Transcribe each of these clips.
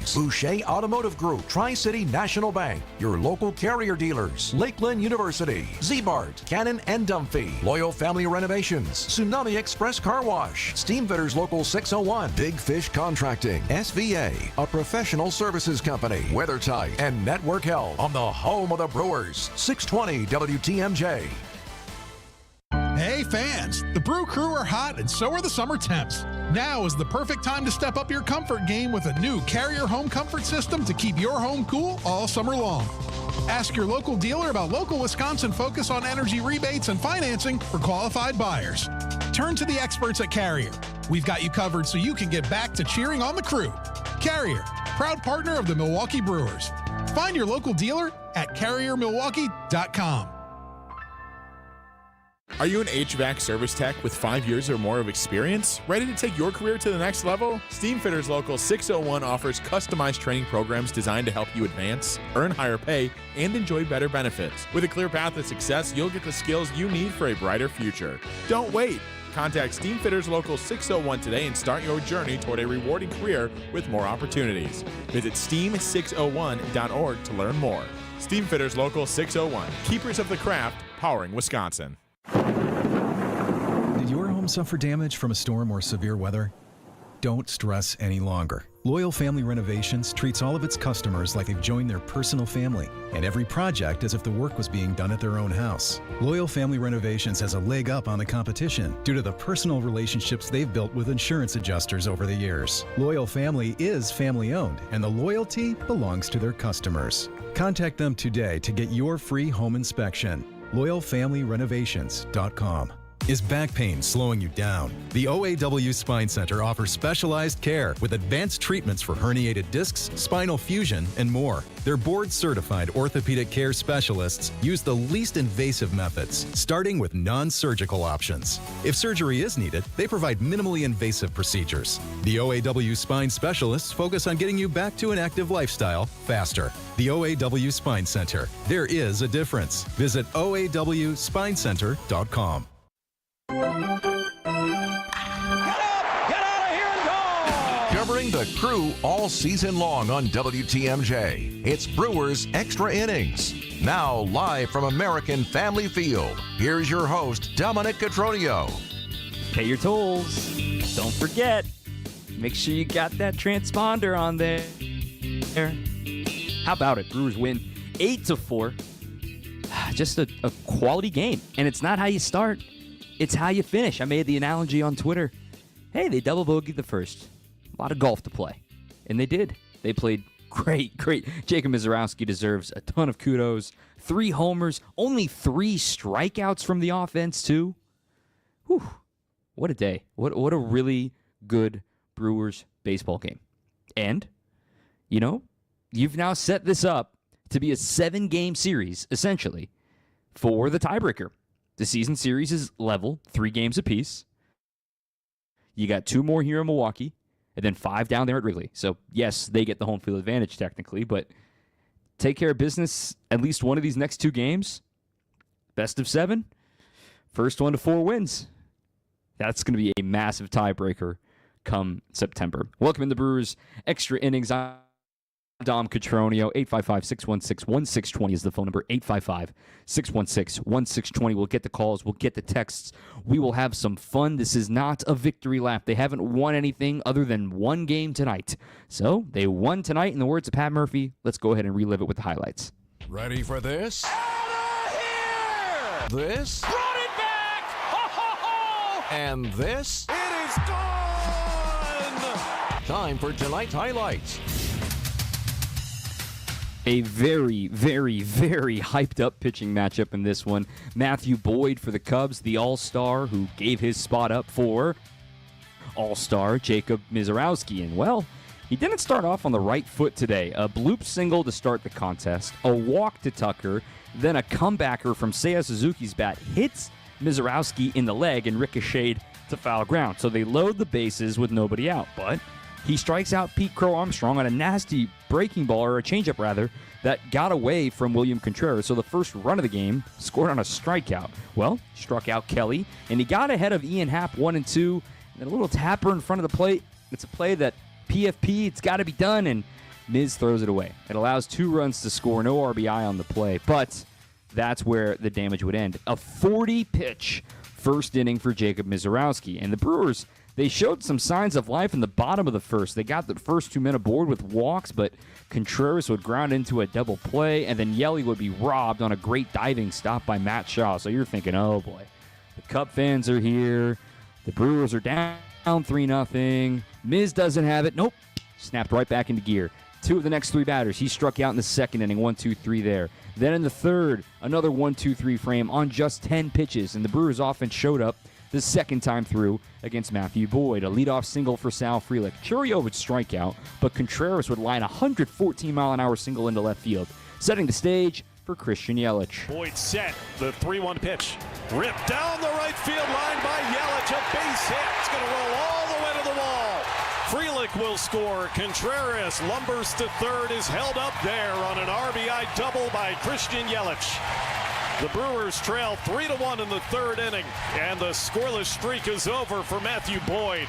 Innings, Boucher Automotive Group, Tri-City National Bank, your local Carrier dealers, Lakeland University, Z-Bart, Cannon and Dunphy, Loyal Family Renovations, Tsunami Express Car Wash, Steamfitters Local 601, Big Fish Contracting, SVA, a professional services company, WeatherTight, and Network Health on the home of the Brewers, 620 WTMJ. Hey fans, the Brew Crew are hot and so are the summer temps. Now is the perfect time to step up your comfort game with a new Carrier home comfort system to keep your home cool all summer long. Ask your local dealer about local Wisconsin focus on energy rebates and financing for qualified buyers. Turn to the experts at Carrier. We've got you covered so you can get back to cheering on the crew. Carrier, proud partner of the Milwaukee Brewers. Find your local dealer at carriermilwaukee.com. Are you an HVAC service tech with 5 years or more of experience? Ready to take your career to the next level? Steamfitters Local 601 offers customized training programs designed to help you advance, earn higher pay, and enjoy better benefits. With a clear path to success, you'll get the skills you need for a brighter future. Don't wait. Contact Steamfitters Local 601 today and start your journey toward a rewarding career with more opportunities. Visit steam601.org to learn more. Steamfitters Local 601, keepers of the craft, powering Wisconsin. Did your home suffer damage from a storm or severe weather? Don't stress any longer. Loyal Family Renovations treats all of its customers like they've joined their personal family, and every project as if the work was being done at their own house. Loyal Family Renovations has a leg up on the competition due to the personal relationships they've built with insurance adjusters over the years. Loyal Family is family-owned, and the loyalty belongs to their customers. Contact them today to get your free home inspection. LoyalFamilyRenovations.com. Is back pain slowing you down? The OAW Spine Center offers specialized care with advanced treatments for herniated discs, spinal fusion, and more. Their board-certified orthopedic care specialists use the least invasive methods, starting with non-surgical options. If surgery is needed, they provide minimally invasive procedures. The OAW Spine Specialists focus on getting you back to an active lifestyle faster. The OAW Spine Center. There is a difference. Visit OAWSpineCenter.com. Get up! Get out of here and go! Covering the crew all season long on WTMJ, it's Brewers Extra Innings. Now live from American Family Field, here's your host, Dominic Cotroneo. Pay your tolls. Don't forget. Make sure you got that transponder on there. How about it? Brewers win 8-4. Just a quality game. And it's not how you start. It's how you finish. I made the analogy on Twitter. Hey, they double bogeyed the first. A lot of golf to play. And they did. They played great. Jacob Misiorowski deserves a ton of kudos. 3 homers, only 3 strikeouts from the offense, too. Whew. What a day. What a really good Brewers baseball game. And, you know, you've now set this up to be a 7-game series, essentially, for the tiebreaker. The season series is level, 3 games apiece. You got 2 more here in Milwaukee, and then 5 down there at Wrigley. So, yes, they get the home field advantage technically, but take care of business at least one of these next 2 games. Best of 7. First 1 to 4 wins. That's going to be a massive tiebreaker come September. Welcome in the Brewers Extra Innings. I'm Dom Cotroneo. 855-616-1620 is the phone number. 855-616-1620. We'll get the calls. We'll get the texts. We will have some fun. This is not a victory lap. They haven't won anything other than 1 game tonight. So they won tonight, in the words of Pat Murphy. Let's go ahead and relive it with the highlights. Ready for this? Out of here! This? Brought it back! Ho, ho, ho! And this? It is gone! Time for tonight's highlights. A very, very, very hyped-up pitching matchup in this one. Matthew Boyd for the Cubs, the All-Star, who gave his spot up for All-Star Jacob Misiorowski. And, well, he didn't start off on the right foot today. A bloop single to start the contest, a walk to Tucker, then a comebacker from Seiya Suzuki's bat hits Misiorowski in the leg and ricocheted to foul ground. So they load the bases with nobody out, but he strikes out Pete Crow Armstrong on a nasty breaking ball, or a changeup rather, that got away from William Contreras. So the first run of the game scored on a strikeout. Well, struck out Kelly, and he got ahead of Ian Happ 1-2. And then a little tapper in front of the plate. It's a play that PFP, it's got to be done, and Miz throws it away. It allows 2 runs to score, no RBI on the play, but that's where the damage would end. A 40-pitch first inning for Jacob Misiorowski. And the Brewers, they showed some signs of life in the bottom of the first. They got the first 2 men aboard with walks, but Contreras would ground into a double play, and then Yelly would be robbed on a great diving stop by Matt Shaw. So you're thinking, oh boy, the Cub fans are here. The Brewers are down 3-0. Miz doesn't have it. Nope. Snapped right back into gear. 2 of the next 3 batters, he struck out in the second inning, 1-2-3 there. Then in the third, another 1-2-3 frame on just 10 pitches, and the Brewers offense showed up the second time through against Matthew Boyd. A leadoff single for Sal Frelick. Chourio would strike out, but Contreras would line a 114-mile-an-hour single into left field, setting the stage for Christian Yelich. Boyd set, the 3-1 pitch. Ripped down the right field line by Yelich. A base hit. It's going to roll all the way to the wall. Frelick will score. Contreras lumbers to third, is held up there on an RBI double by Christian Yelich. The Brewers trail 3-1 in the third inning, and the scoreless streak is over for Matthew Boyd.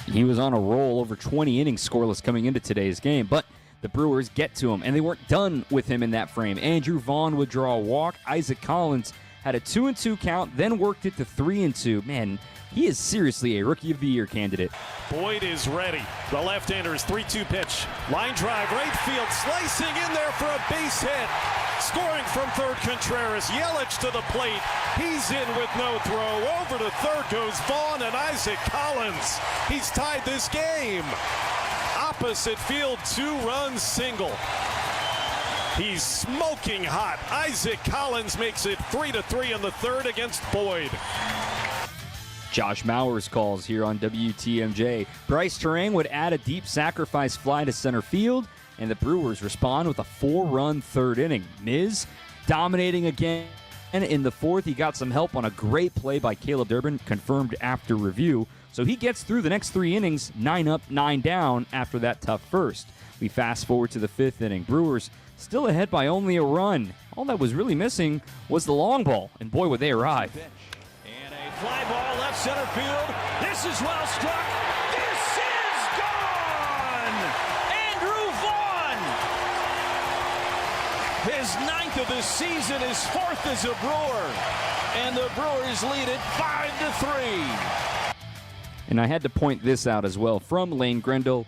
He was on a roll, over 20 innings scoreless coming into today's game, but the Brewers get to him, and they weren't done with him in that frame. Andrew Vaughn would draw a walk. Isaac Collins had a 2-2 count, then worked it to 3-2. Man, he is seriously a Rookie of the Year candidate. Boyd is ready. The left-hander's 3-2 pitch. Line drive, right field, slicing in there for a base hit. Scoring from third, Contreras. Yelich to the plate. He's in with no throw. Over to third goes Vaughn and Isaac Collins. He's tied this game. Opposite field, 2-run single. He's smoking hot. Isaac Collins makes it 3-3 in the third against Boyd. Josh Mauer's calls here on WTMJ. Bryce Terang would add a deep sacrifice fly to center field, and the Brewers respond with a 4-run third inning. Miz dominating again in the fourth. He got some help on a great play by Caleb Durbin, confirmed after review. So he gets through the next 3 innings, 9 up, 9 down after that tough first. We fast forward to the 5th inning. Brewers still ahead by only a run. All that was really missing was the long ball, and boy, would they arrive. And a fly ball left center field. This is well struck. This is gone! Andrew Vaughn! His 9th of the season, his 4th as a Brewer. And the Brewers lead it 5-3. And I had to point this out as well from Lane Grendel.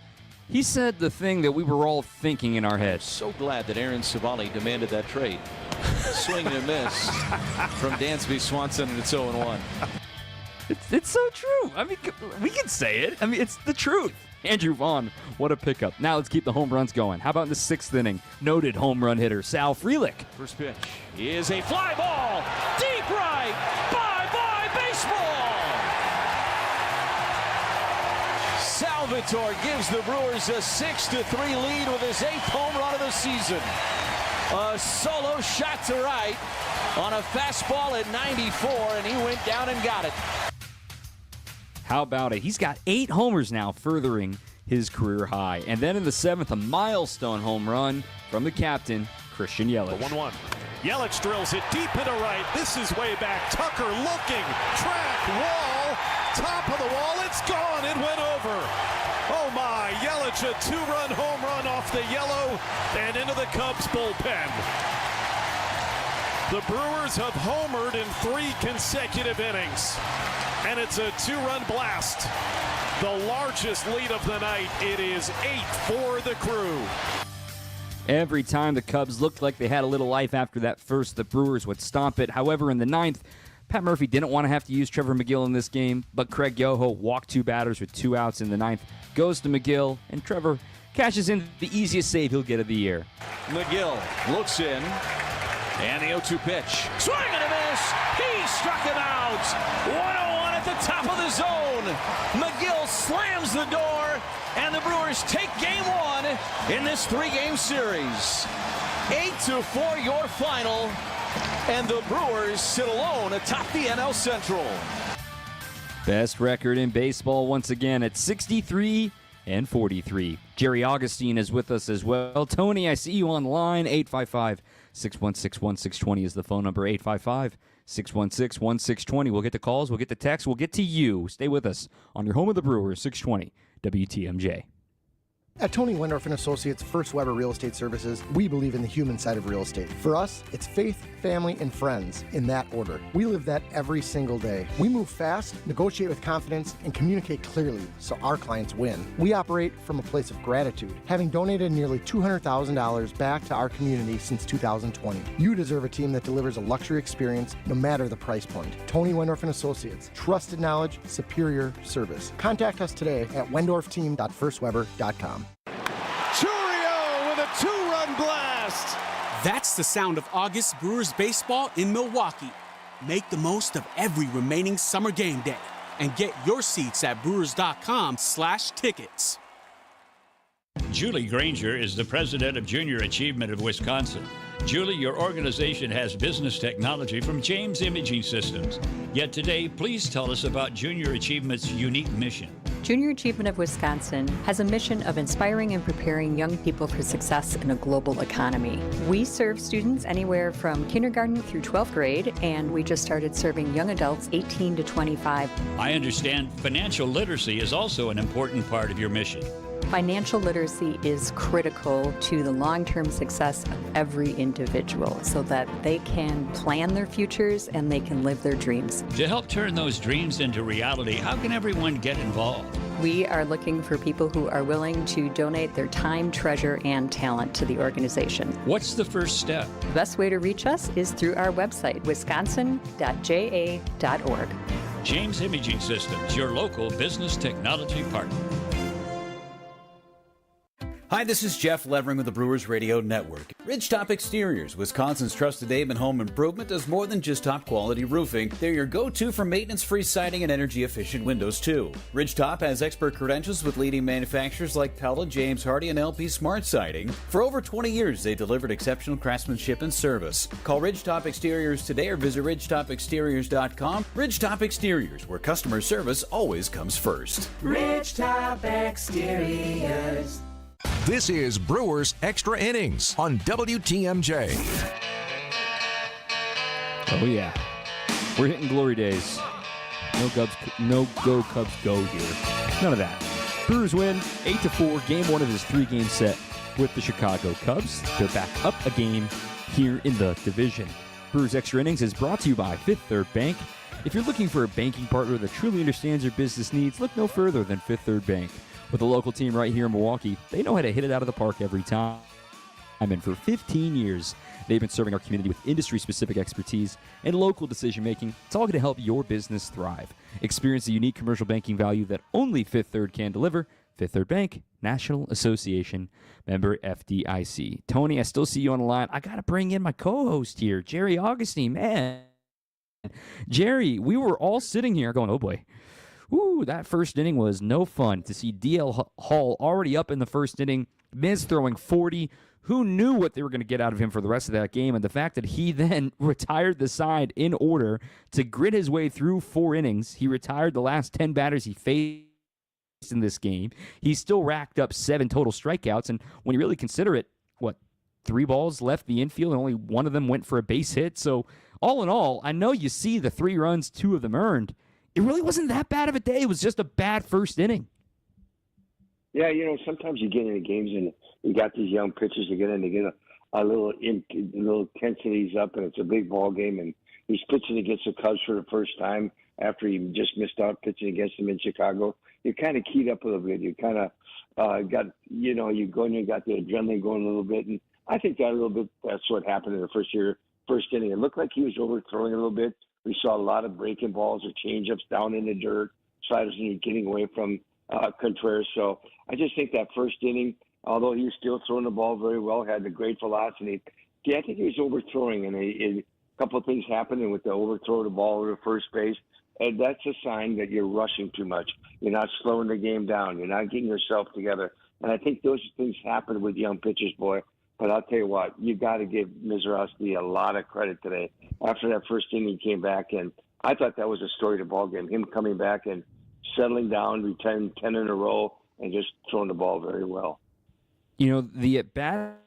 He said the thing that we were all thinking in our heads. So glad that Aaron Savali demanded that trade. Swing and a miss from Dansby Swanson, and it's 0-1. It's so true. I mean, we can say it. I mean, it's the truth. Andrew Vaughn, what a pickup. Now let's keep the home runs going. How about in the 6th inning? Noted home run hitter Sal Frelick. First pitch is a fly ball. Deep right. Bye-bye baseball. Salvatore gives the Brewers a 6-3 lead with his 8th home run of the season. A solo shot to right on a fastball at 94, and he went down and got it. How about it? He's got 8 homers now, furthering his career high. And then in the 7th, a milestone home run from the captain, Christian Yelich. The 1-1. Yelich drills it deep into right. This is way back. Tucker looking. Track, wall, top of the wall. It's gone. It went over. Oh my, Yelich, a 2-run home run off the yellow and into the Cubs bullpen. The Brewers have homered in 3 consecutive innings, and it's a 2-run blast. The largest lead of the night. It is 8 for the Crew. Every time the Cubs looked like they had a little life after that first, the Brewers would stomp it. However, in the 9th, Pat Murphy didn't want to have to use Trevor McIll in this game, but Craig Yoho walked 2 batters with 2 outs in the 9th, goes to McGill, and Trevor cashes in the easiest save he'll get of the year. McGill looks in, and the 0-2 pitch. Swing and a miss. He struck him out. 101 at the top of the zone. McGill slams the door, and the Brewers take game 1 in this 3-game series. 8-4 your final, and the Brewers sit alone atop the NL Central. Best record in baseball once again at 63-43. Jerry Augustine is with us as well. Tony, I see you on the line. 855-616-1620 is the phone number. 855-616-1620. We'll get the calls, we'll get the texts, we'll get to you. Stay with us on your home of the Brewers, 620 WTMJ. At Tony Wendorf and Associates First Weber Real Estate Services, we believe in the human side of real estate. For us, it's faith, family, and friends in that order. We live that every single day. We move fast, negotiate with confidence, and communicate clearly so our clients win. We operate from a place of gratitude, having donated nearly $200,000 back to our community since 2020. You deserve a team that delivers a luxury experience no matter the price point. Tony Wendorf and Associates, trusted knowledge, superior service. Contact us today at wendorfteam.firstweber.com. Churio with a two-run blast. That's the sound of August Brewers baseball in Milwaukee. Make the most of every remaining summer game day and get your seats at brewers.com/tickets. Julie Granger is the president of Junior Achievement of Wisconsin. Julie, your organization has business technology from James Imaging Systems. Yet today, please tell us about Junior Achievement's unique mission. Junior Achievement of Wisconsin has a mission of inspiring and preparing young people for success in a global economy. We serve students anywhere from kindergarten through 12th grade, and we just started serving young adults 18 to 25. I understand financial literacy is also an important part of your mission. Financial literacy is critical to the long-term success of every individual so that they can plan their futures and they can live their dreams. To help turn those dreams into reality, how can everyone get involved? We are looking for people who are willing to donate their time, treasure, and talent to the organization. What's the first step? The best way to reach us is through our website, wisconsin.ja.org. James Imaging Systems, your local business technology partner. Hi, this is Jeff Levering with the Brewers Radio Network. Ridgetop Exteriors, Wisconsin's trusted name in home improvement, does more than just top-quality roofing. They're your go-to for maintenance-free siding and energy-efficient windows, too. Ridgetop has expert credentials with leading manufacturers like Pella, James Hardie, and LP Smart Siding. For over 20 years, they delivered exceptional craftsmanship and service. Call Ridgetop Exteriors today or visit ridgetopexteriors.com. Ridgetop Exteriors, where customer service always comes first. Ridgetop Exteriors. This is Brewers Extra Innings on WTMJ. Oh, yeah. We're hitting glory days. No go Cubs go here. None of that. Brewers win 8-4, game one of his three-game set with the Chicago Cubs. They're back up a game here in the division. Brewers Extra Innings is brought to you by Fifth Third Bank. If you're looking for a banking partner that truly understands your business needs, look no further than Fifth Third Bank. With a local team right here in Milwaukee, they know how to hit it out of the park every time. And for 15 years, they've been serving our community with industry-specific expertise and local decision-making. It's all going to help your business thrive. Experience the unique commercial banking value that only Fifth Third can deliver. Fifth Third Bank, National Association, member FDIC. Tony, I still see you on the line. I got to bring in my co-host here, Jerry Augustine. Man, Jerry, we were all sitting here going, oh boy. Ooh, that first inning was no fun. To see D.L. Hall already up in the first inning, Miz throwing 40. Who knew what they were going to get out of him for the rest of that game? And the fact that he then retired the side in order to grit his way through 4 innings. He retired the last 10 batters he faced in this game. He still racked up 7 total strikeouts. And when you really consider it, 3 balls left the infield and only one of them went for a base hit. So all in all, I know you see the 3 runs, 2 of them earned. It really wasn't that bad of a day. It was just a bad first inning. Yeah, sometimes you get into games and you got these young pitchers to get in to get a little intensities up, and it's a big ball game, and he's pitching against the Cubs for the first time after he just missed out pitching against them in Chicago. You're kind of keyed up a little bit. You kind of got, you go and you got the adrenaline going a little bit, and I think that's what happened in the first inning. It looked like he was overthrowing a little bit. We saw a lot of breaking balls or changeups down in the dirt, sliders getting away from Contreras. So I just think that first inning, although he was still throwing the ball very well, had the great velocity. Yeah, I think he was overthrowing, and a couple of things happened with the overthrow of the ball over to first base. And that's a sign that you're rushing too much. You're not slowing the game down. You're not getting yourself together. And I think those things happen with young pitchers, boy. But I'll tell you what, you got to give Mizrahi a lot of credit today. After that first inning, he came back, and I thought that was a story to ball game. Him coming back and settling down, returning 10 in a row, and just throwing the ball very well. The at-bat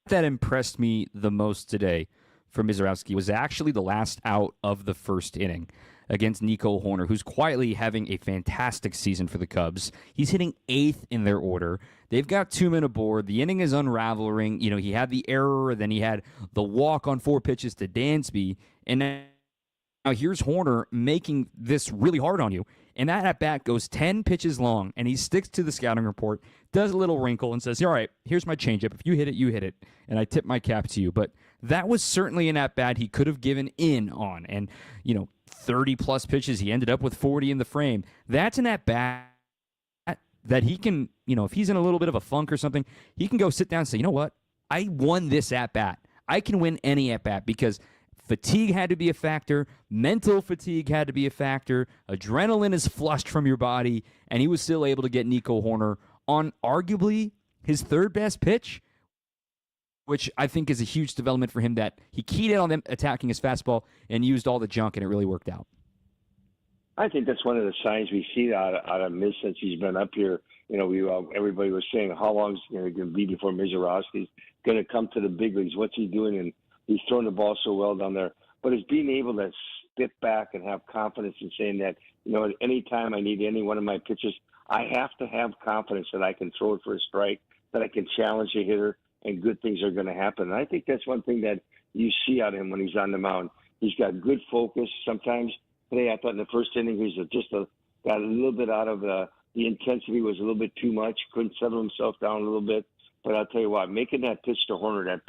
that impressed me the most today for Mizorowski was actually the last out of the first inning against Nico Hoerner, who's quietly having a fantastic season for the Cubs. He's hitting 8th in their order. They've got 2 men aboard. The inning is unraveling. You know, he had the error, then he had the walk on 4 pitches to Dansby, and now here's Hoerner making this really hard on you. And that at-bat goes 10 pitches long, and he sticks to the scouting report, does a little wrinkle, and says, all right, here's my changeup. If you hit it, you hit it. And I tip my cap to you. But that was certainly an at-bat he could have given in on. And, 30-plus pitches, he ended up with 40 in the frame. That's an at-bat that he can, if he's in a little bit of a funk or something, he can go sit down and say, you know what? I won this at-bat. I can win any at-bat because fatigue had to be a factor. Mental fatigue had to be a factor. Adrenaline is flushed from your body, and he was still able to get Nico Hoerner on arguably his third best pitch, which I think is a huge development for him, that he keyed in on them attacking his fastball and used all the junk, and it really worked out. I think that's one of the signs we see out of Miz since he's been up here. Everybody was saying how long is it going to be before Mizorowski's going to come to the big leagues. What's he doing? And he's throwing the ball so well down there. But it's being able to step back and have confidence in saying that, at any time I need any one of my pitches, I have to have confidence that I can throw it for a strike, that I can challenge a hitter, and good things are going to happen. And I think that's one thing that you see out of him when he's on the mound. He's got good focus. Sometimes today I thought in the first inning he was got a little bit out of the intensity was a little bit too much, couldn't settle himself down a little bit. But I'll tell you what, making that pitch to Hoerner,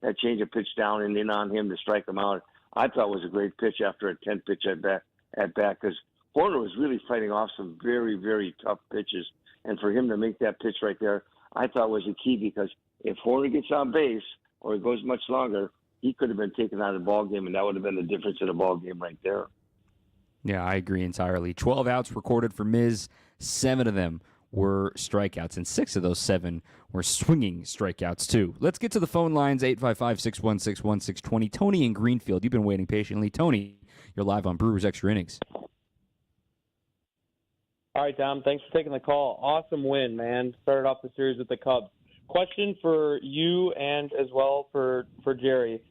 that change of pitch down and in on him to strike him out, I thought was a great pitch after a 10-pitch at bat because Hoerner was really fighting off some very, very tough pitches. And for him to make that pitch right there, I thought was a key because if Hoerner gets on base or it goes much longer, he could have been taken out of the ball game, and that would have been the difference in the ball game right there. Yeah, I agree entirely. 12 outs recorded for Miz. 7 of them were strikeouts, and 6 of those 7 were swinging strikeouts, too. Let's get to the phone lines, 855-616-1620. Tony in Greenfield, you've been waiting patiently. Tony, you're live on Brewers Extra Innings. All right, Tom, thanks for taking the call. Awesome win, man. Started off the series with the Cubs. Question for you and as well for Jerry.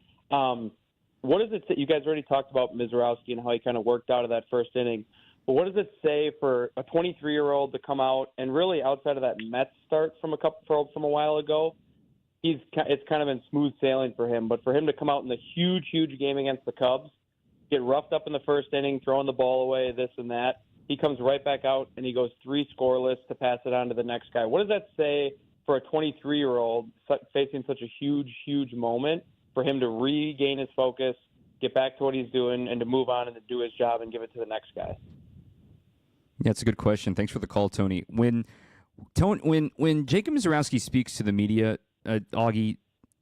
What does it say? You guys already talked about Mizorowski and how he kind of worked out of that first inning. But what does it say for a 23-year-old to come out and really outside of that Mets start from a while ago, it's kind of been smooth sailing for him. But for him to come out in the huge game against the Cubs, get roughed up in the first inning, throwing the ball away, this and that, he comes right back out and he goes 3 scoreless to pass it on to the next guy. What does that say for a 23-year-old facing such a huge moment for him to regain his focus, get back to what he's doing, and to move on and to do his job and give it to the next guy? Yeah, it's a good question. Thanks for the call, Tony. When Jacob Mizorowski speaks to the media, Augie,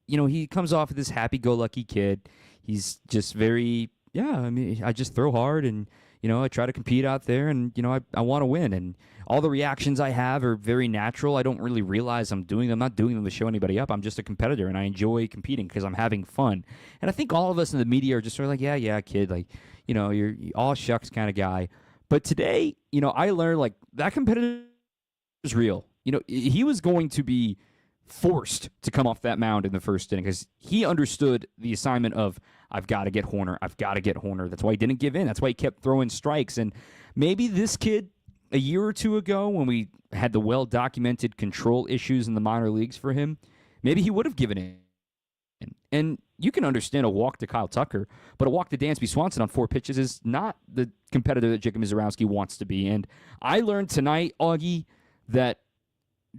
he comes off as this happy-go-lucky kid. He's just very, I just throw hard and, I try to compete out there and, I want to win. And all the reactions I have are very natural. I don't really realize I'm doing them. I'm not doing them to show anybody up. I'm just a competitor, and I enjoy competing because I'm having fun. And I think all of us in the media are just sort of like, yeah, kid, like, you're all shucks kind of guy. But today, I learned, like, that competitive is real. He was going to be forced to come off that mound in the first inning because he understood the assignment of, I've got to get Hoerner. That's why he didn't give in. That's why he kept throwing strikes. And maybe this kid a year or two ago when we had the well-documented control issues in the minor leagues for him, maybe he would have given in. And you can understand a walk to Kyle Tucker, but a walk to Dansby Swanson on 4 pitches is not the competitor that Jacob Mizorowski wants to be. And I learned tonight, Augie, that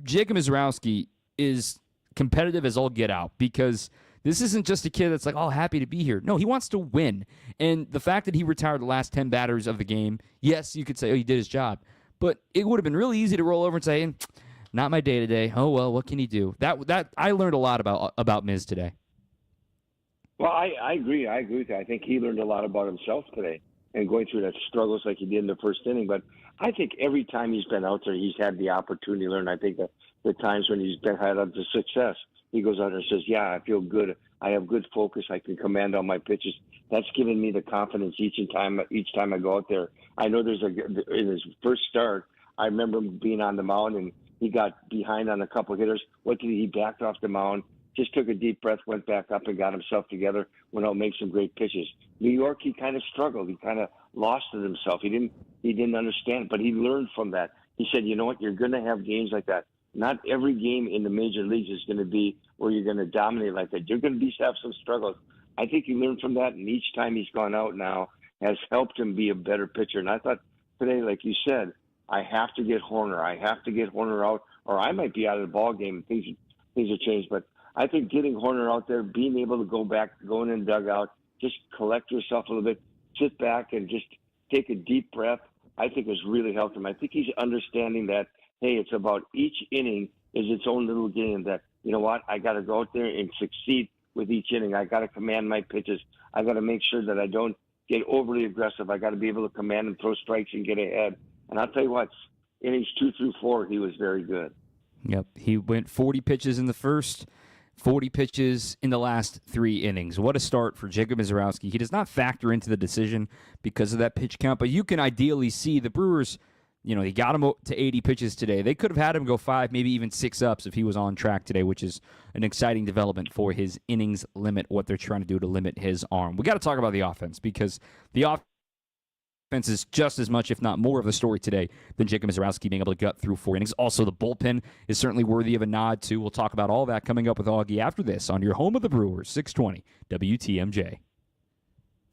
Jacob Mizorowski is competitive as all get out because this isn't just a kid that's like, oh, happy to be here. No, he wants to win. And the fact that he retired the last 10 batters of the game, yes, you could say, oh, he did his job. But it would have been really easy to roll over and say, not my day today. Oh, well, what can he do? That I learned a lot about Miz today. Well, I agree. I agree with that. I think he learned a lot about himself today and going through that struggles like he did in the first inning. But I think every time he's been out there, he's had the opportunity to learn. I think that the times when he's had the success, he goes out there and says, yeah, I feel good. I have good focus. I can command all my pitches. That's given me the confidence each time I go out there. I know in his first start, I remember him being on the mound and he got behind on a couple of hitters. What did he backed off the mound, just took a deep breath, went back up and got himself together, went out and made some great pitches. New York, he kind of struggled. He kind of lost it himself. He didn't understand, but he learned from that. He said, you know what, you're going to have games like that. Not every game in the major leagues is going to be where you're going to dominate like that. You're going to have some struggles. I think he learned from that, and each time he's gone out now has helped him be a better pitcher. And I thought today, like you said, I have to get Horner. I have to get Horner out, or I might be out of the ball game. Things have changed. But I think getting Horner out there, being able to go back, going in the dugout, just collect yourself a little bit, sit back and just take a deep breath, I think has really helped him. I think he's understanding that, hey, it's about each inning is its own little game that, you know what, I got to go out there and succeed with each inning. I got to command my pitches. I got to make sure that I don't get overly aggressive. I got to be able to command and throw strikes and get ahead. And I'll tell you what, innings 2 through 4, he was very good. Yep, he went 40 pitches in the first, 40 pitches in the last 3 innings. What a start for Jacob Misiorowski. He does not factor into the decision because of that pitch count, but you can ideally see the Brewers, you know, he got him to 80 pitches today. They could have had him go 5, maybe even 6 ups if he was on track today, which is an exciting development for his innings limit, what they're trying to do to limit his arm. We got to talk about the offense because the offense is just as much, if not more, of the story today than Jacob Misiorowski being able to gut through 4 innings. Also, the bullpen is certainly worthy of a nod, too. We'll talk about all that coming up with Augie after this on your home of the Brewers, 620 WTMJ.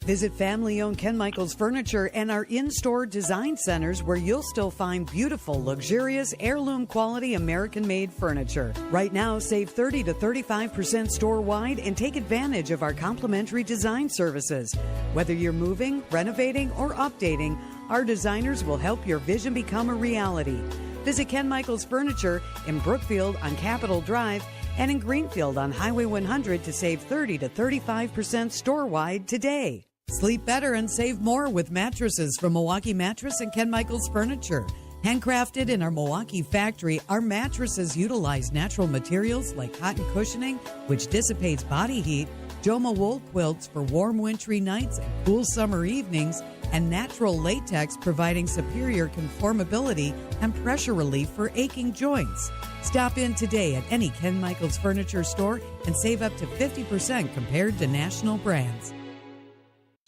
Visit family-owned Ken Michaels Furniture and our in-store design centers where you'll still find beautiful, luxurious, heirloom-quality American-made furniture. Right now, save 30 to 35% store-wide and take advantage of our complimentary design services. Whether you're moving, renovating, or updating, our designers will help your vision become a reality. Visit Ken Michaels Furniture in Brookfield on Capitol Drive and in Greenfield on Highway 100 to save 30 to 35% store-wide today. Sleep better and save more with mattresses from Milwaukee Mattress and Ken Michaels Furniture. Handcrafted in our Milwaukee factory, our mattresses utilize natural materials like cotton cushioning, which dissipates body heat, Joma wool quilts for warm wintry nights and cool summer evenings, and natural latex providing superior conformability and pressure relief for aching joints. Stop in today at any Ken Michaels Furniture store and save up to 50% compared to national brands.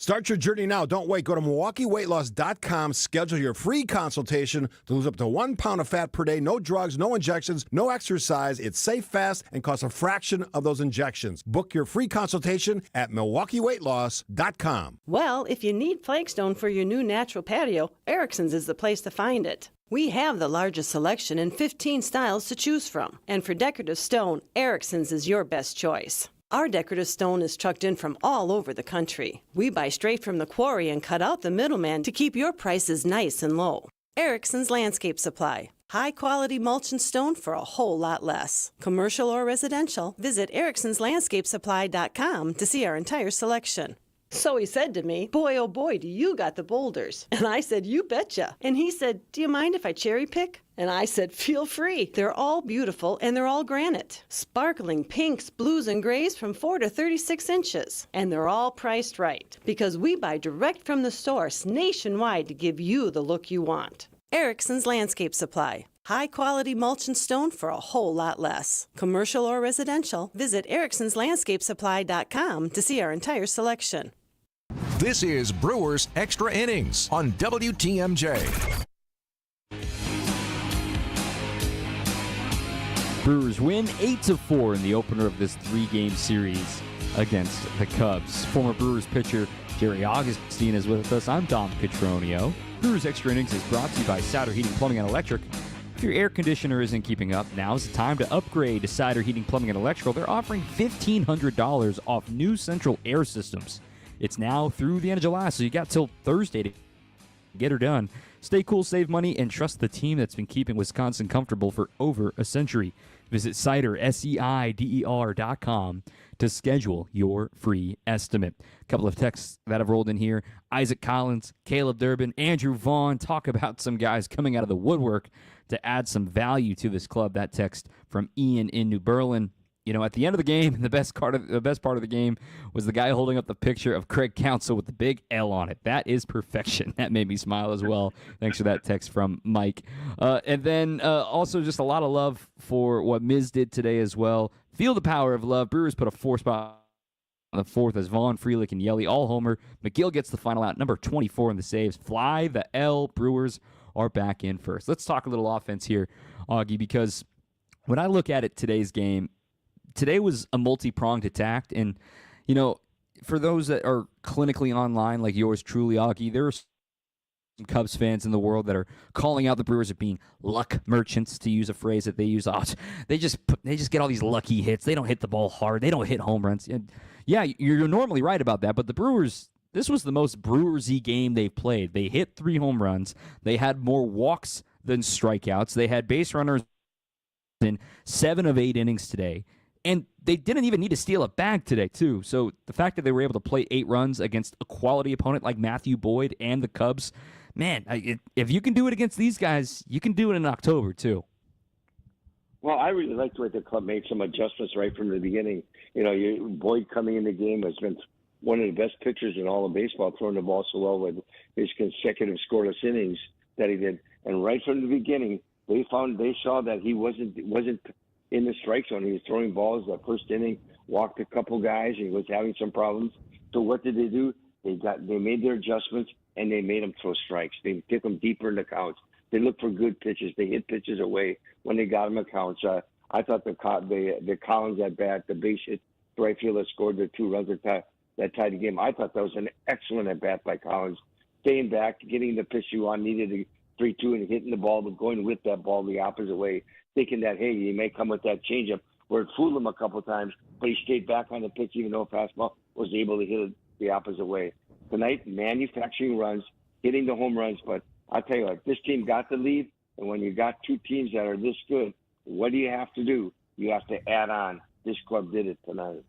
Start your journey now. Don't wait. Go to MilwaukeeWeightLoss.com. Schedule your free consultation to lose up to 1 pound of fat per day. No drugs, no injections, no exercise. It's safe, fast, and costs a fraction of those injections. Book your free consultation at MilwaukeeWeightLoss.com. Well, if you need flagstone for your new natural patio, Erickson's is the place to find it. We have the largest selection and 15 styles to choose from. And for decorative stone, Erickson's is your best choice. Our decorative stone is trucked in from all over the country. We buy straight from the quarry and cut out the middleman to keep your prices nice and low. Erickson's Landscape Supply. High-quality mulch and stone for a whole lot less. Commercial or residential, visit ericksonslandscapesupply.com to see our entire selection. So he said to me, boy, oh boy, do you got the boulders. And I said, you betcha. And he said, do you mind if I cherry pick? And I said, feel free. They're all beautiful and they're all granite. Sparkling pinks, blues, and grays from 4 to 36 inches. And they're all priced right because we buy direct from the source nationwide to give you the look you want. Erickson's Landscape Supply. High-quality mulch and stone for a whole lot less. Commercial or residential, visit ericksonslandscapesupply.com to see our entire selection. This is Brewers Extra Innings on WTMJ. Brewers win 8-4 in the opener of this 3-game series against the Cubs. Former Brewers pitcher Jerry Augustine is with us. I'm Dom Cotroneo. Brewers Extra Innings is brought to you by Sider Heating, Plumbing, and Electric. If your air conditioner isn't keeping up, now's the time to upgrade to Sider Heating, Plumbing, and Electrical. They're offering $1,500 off new central air systems. It's now through the end of July, so you got till Thursday to get her done. Stay cool, save money, and trust the team that's been keeping Wisconsin comfortable for over a century. Visit Sider, SEIDER.com to schedule your free estimate. A couple of texts that have rolled in here. Isaac Collins, Caleb Durbin, Andrew Vaughn talk about some guys coming out of the woodwork to add some value to this club. That text from Ian in New Berlin. at the end of the game, the best part of the game was the guy holding up the picture of Craig Counsell with the big L on it. That is perfection. That made me smile as well. Thanks for that text from Mike. And then also just a lot of love for what Miz did today as well. Feel the power of love. Brewers put a 4 spot on the 4th as Vaughn, Frelick, and Yelly all homer. McGill gets the final out, number 24 in the saves. Fly the L. Brewers are back in first. Let's talk a little offense here, Augie, because when I look at it, today's game, today was a multi-pronged attack. And, for those that are clinically online like yours truly, Augie, there are some Cubs fans in the world that are calling out the Brewers as being luck merchants, to use a phrase that they use. They just get all these lucky hits. They don't hit the ball hard. They don't hit home runs. And yeah, you're normally right about that, but the Brewers, this was the most Brewers-y game they've played. They hit 3 home runs. They had more walks than strikeouts. They had base runners in 7 of 8 innings today. And they didn't even need to steal a bag today, too. So the fact that they were able to play 8 runs against a quality opponent like Matthew Boyd and the Cubs, man, if you can do it against these guys, you can do it in October, too. Well, I really liked the way the club made some adjustments right from the beginning. Boyd coming in the game has been one of the best pitchers in all of baseball, throwing the ball so well with his consecutive scoreless innings that he did. And right from the beginning, they saw that he wasn't in the strike zone. He was throwing balls that first inning, walked a couple guys, and he was having some problems. So what did they do? They made their adjustments, and they made him throw strikes. They took him deeper in the counts. They looked for good pitches. They hit pitches away when they got him accounts. I thought the Collins at bat, the base hit to right field that scored the 2 runs that tied the game. I thought that was an excellent at bat by Collins. Staying back, getting the pitch you want, needed a 3-2 and hitting the ball, but going with that ball the opposite way, thinking that, hey, he may come with that changeup, where it fooled him a couple times, but he stayed back on the pitch, even though fastball was able to hit it the opposite way. Tonight, manufacturing runs, hitting the home runs, but I'll tell you what, this team got the lead, and when you got 2 teams that are this good, what do you have to do? You have to add on. This club did it tonight.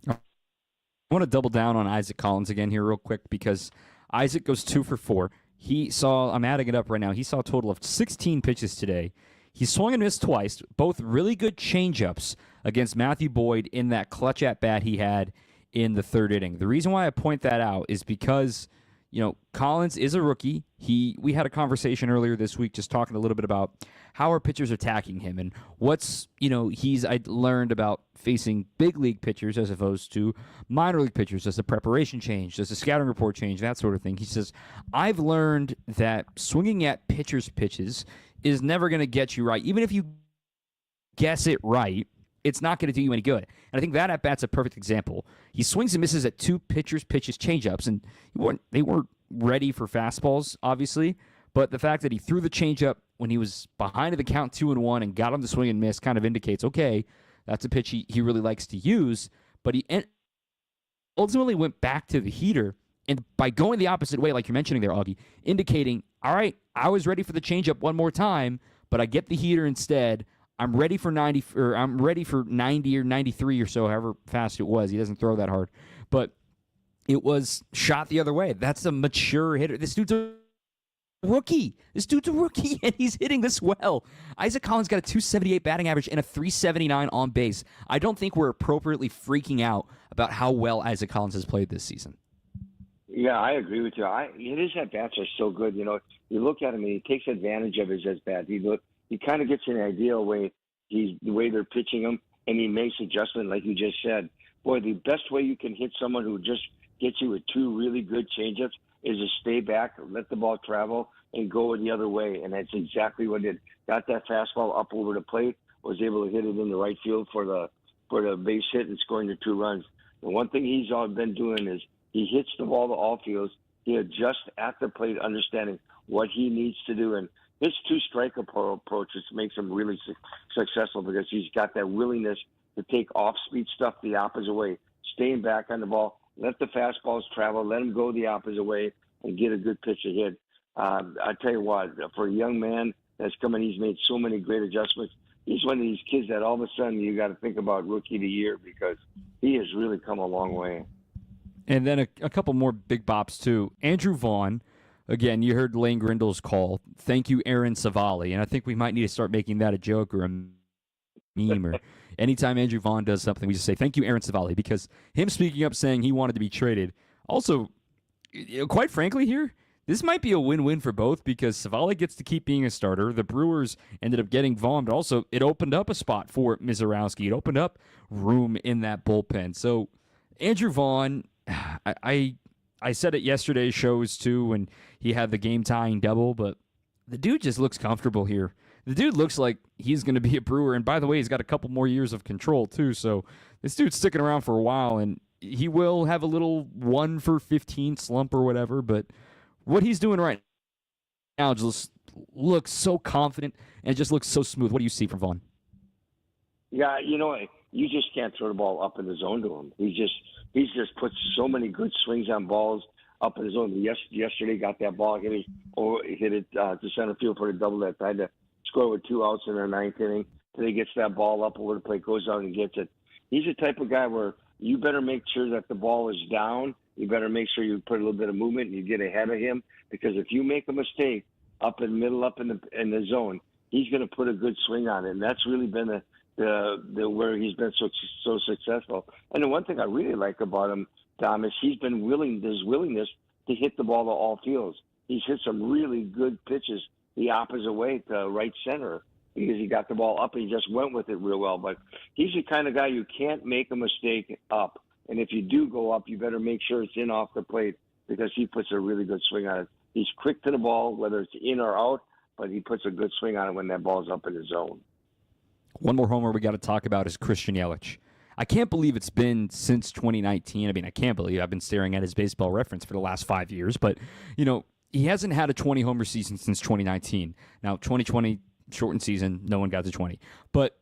I want to double down on Isaac Collins again here real quick, because Isaac goes 2 for 4. I'm adding it up right now, he saw a total of 16 pitches today. He swung and missed twice, both really good changeups against Matthew Boyd in that clutch at-bat he had in the 3rd inning. The reason why I point that out is because, Collins is a rookie. We had a conversation earlier this week just talking a little bit about how our pitchers are attacking him and what's, I learned about facing big league pitchers as opposed to minor league pitchers. Does the preparation change? Does the scouting report change? That sort of thing. He says, I've learned that swinging at pitchers' pitches is never going to get you right. Even if you guess it right, it's not going to do you any good. And I think that at-bat's a perfect example. He swings and misses at 2 pitchers' pitches changeups, and they weren't ready for fastballs, obviously, but the fact that he threw the changeup when he was behind in the count 2-1 and got him to swing and miss kind of indicates, okay, that's a pitch he really likes to use, but he ultimately went back to the heater, and by going the opposite way, like you're mentioning there, Augie, indicating, all right, I was ready for the changeup one more time, but I get the heater instead. I'm ready for 90, or I'm ready for 90 or 93 or so, however fast it was. He doesn't throw that hard, but it was shot the other way. That's a mature hitter. This dude's a rookie. And he's hitting this well. Isaac Collins got a 278 batting average and a 379 on base. I don't think we're appropriately freaking out about how well Isaac Collins has played this season. Yeah, I agree with you. His at-bats are so good. You look at him and he takes advantage of his at-bat. He kind of gets an ideal way the way they're pitching him, and he makes adjustment like you just said. Boy, the best way you can hit someone who just gets you with 2 really good changeups is to stay back, let the ball travel, and go the other way. And that's exactly what it did. Got that fastball up over the plate, was able to hit it in the right field for the base hit and scoring the 2 runs. The one thing he's been doing is he hits the ball to all fields. He adjusts at the plate, understanding what he needs to do. And this 2-strike approach just makes him really successful because he's got that willingness to take off-speed stuff the opposite way, staying back on the ball, let the fastballs travel, let him go the opposite way, and get a good pitch to hit. I tell you what, for a young man that's coming, he's made so many great adjustments. He's one of these kids that all of a sudden you got to think about Rookie of the Year because he has really come a long way. And then a couple more big bops, too. Andrew Vaughn. Again, you heard Lane Grindle's call. Thank you, Aaron Savali. And I think we might need to start making that a joke or a meme. Or anytime Andrew Vaughn does something, we just say, thank you, Aaron Civale, because him speaking up saying he wanted to be traded, also, quite frankly here, this might be a win-win for both because Civale gets to keep being a starter. The Brewers ended up getting Vaughn, but also it opened up a spot for Mizorowski. It opened up room in that bullpen. So Andrew Vaughn, I said it yesterday's shows too when he had the game-tying double, but the dude just looks comfortable here. The dude looks like he's going to be a Brewer, and by the way, he's got a couple more years of control too, so this dude's sticking around for a while, and he will have a little 1 for 15 slump or whatever, but what he's doing right now just looks so confident and just looks so smooth. What do you see from Vaughn? Yeah, you just can't throw the ball up in the zone to him. He's just put so many good swings on balls up in the zone. Yesterday got that ball, hit it to center field for a double that tried to score with 2 outs in the 9th inning. Then he gets that ball up over the plate, goes out and gets it. He's the type of guy where you better make sure that the ball is down. You better make sure you put a little bit of movement and you get ahead of him, because if you make a mistake up in the middle, up in the zone, he's going to put a good swing on it, and that's really been the where he's been so successful. And the one thing I really like about him, Tom, is his willingness to hit the ball to all fields. He's hit some really good pitches the opposite way to right center because he got the ball up and he just went with it real well. But he's the kind of guy you can't make a mistake up. And if you do go up, you better make sure it's in off the plate because he puts a really good swing on it. He's quick to the ball, whether it's in or out, but he puts a good swing on it when that ball's up in the zone. One more homer we got to talk about is Christian Yelich. I can't believe it's been since 2019. I mean, I can't believe I've been staring at his baseball reference for the last 5 years, but, he hasn't had a 20-homer season since 2019. Now, 2020, shortened season, no one got to 20. But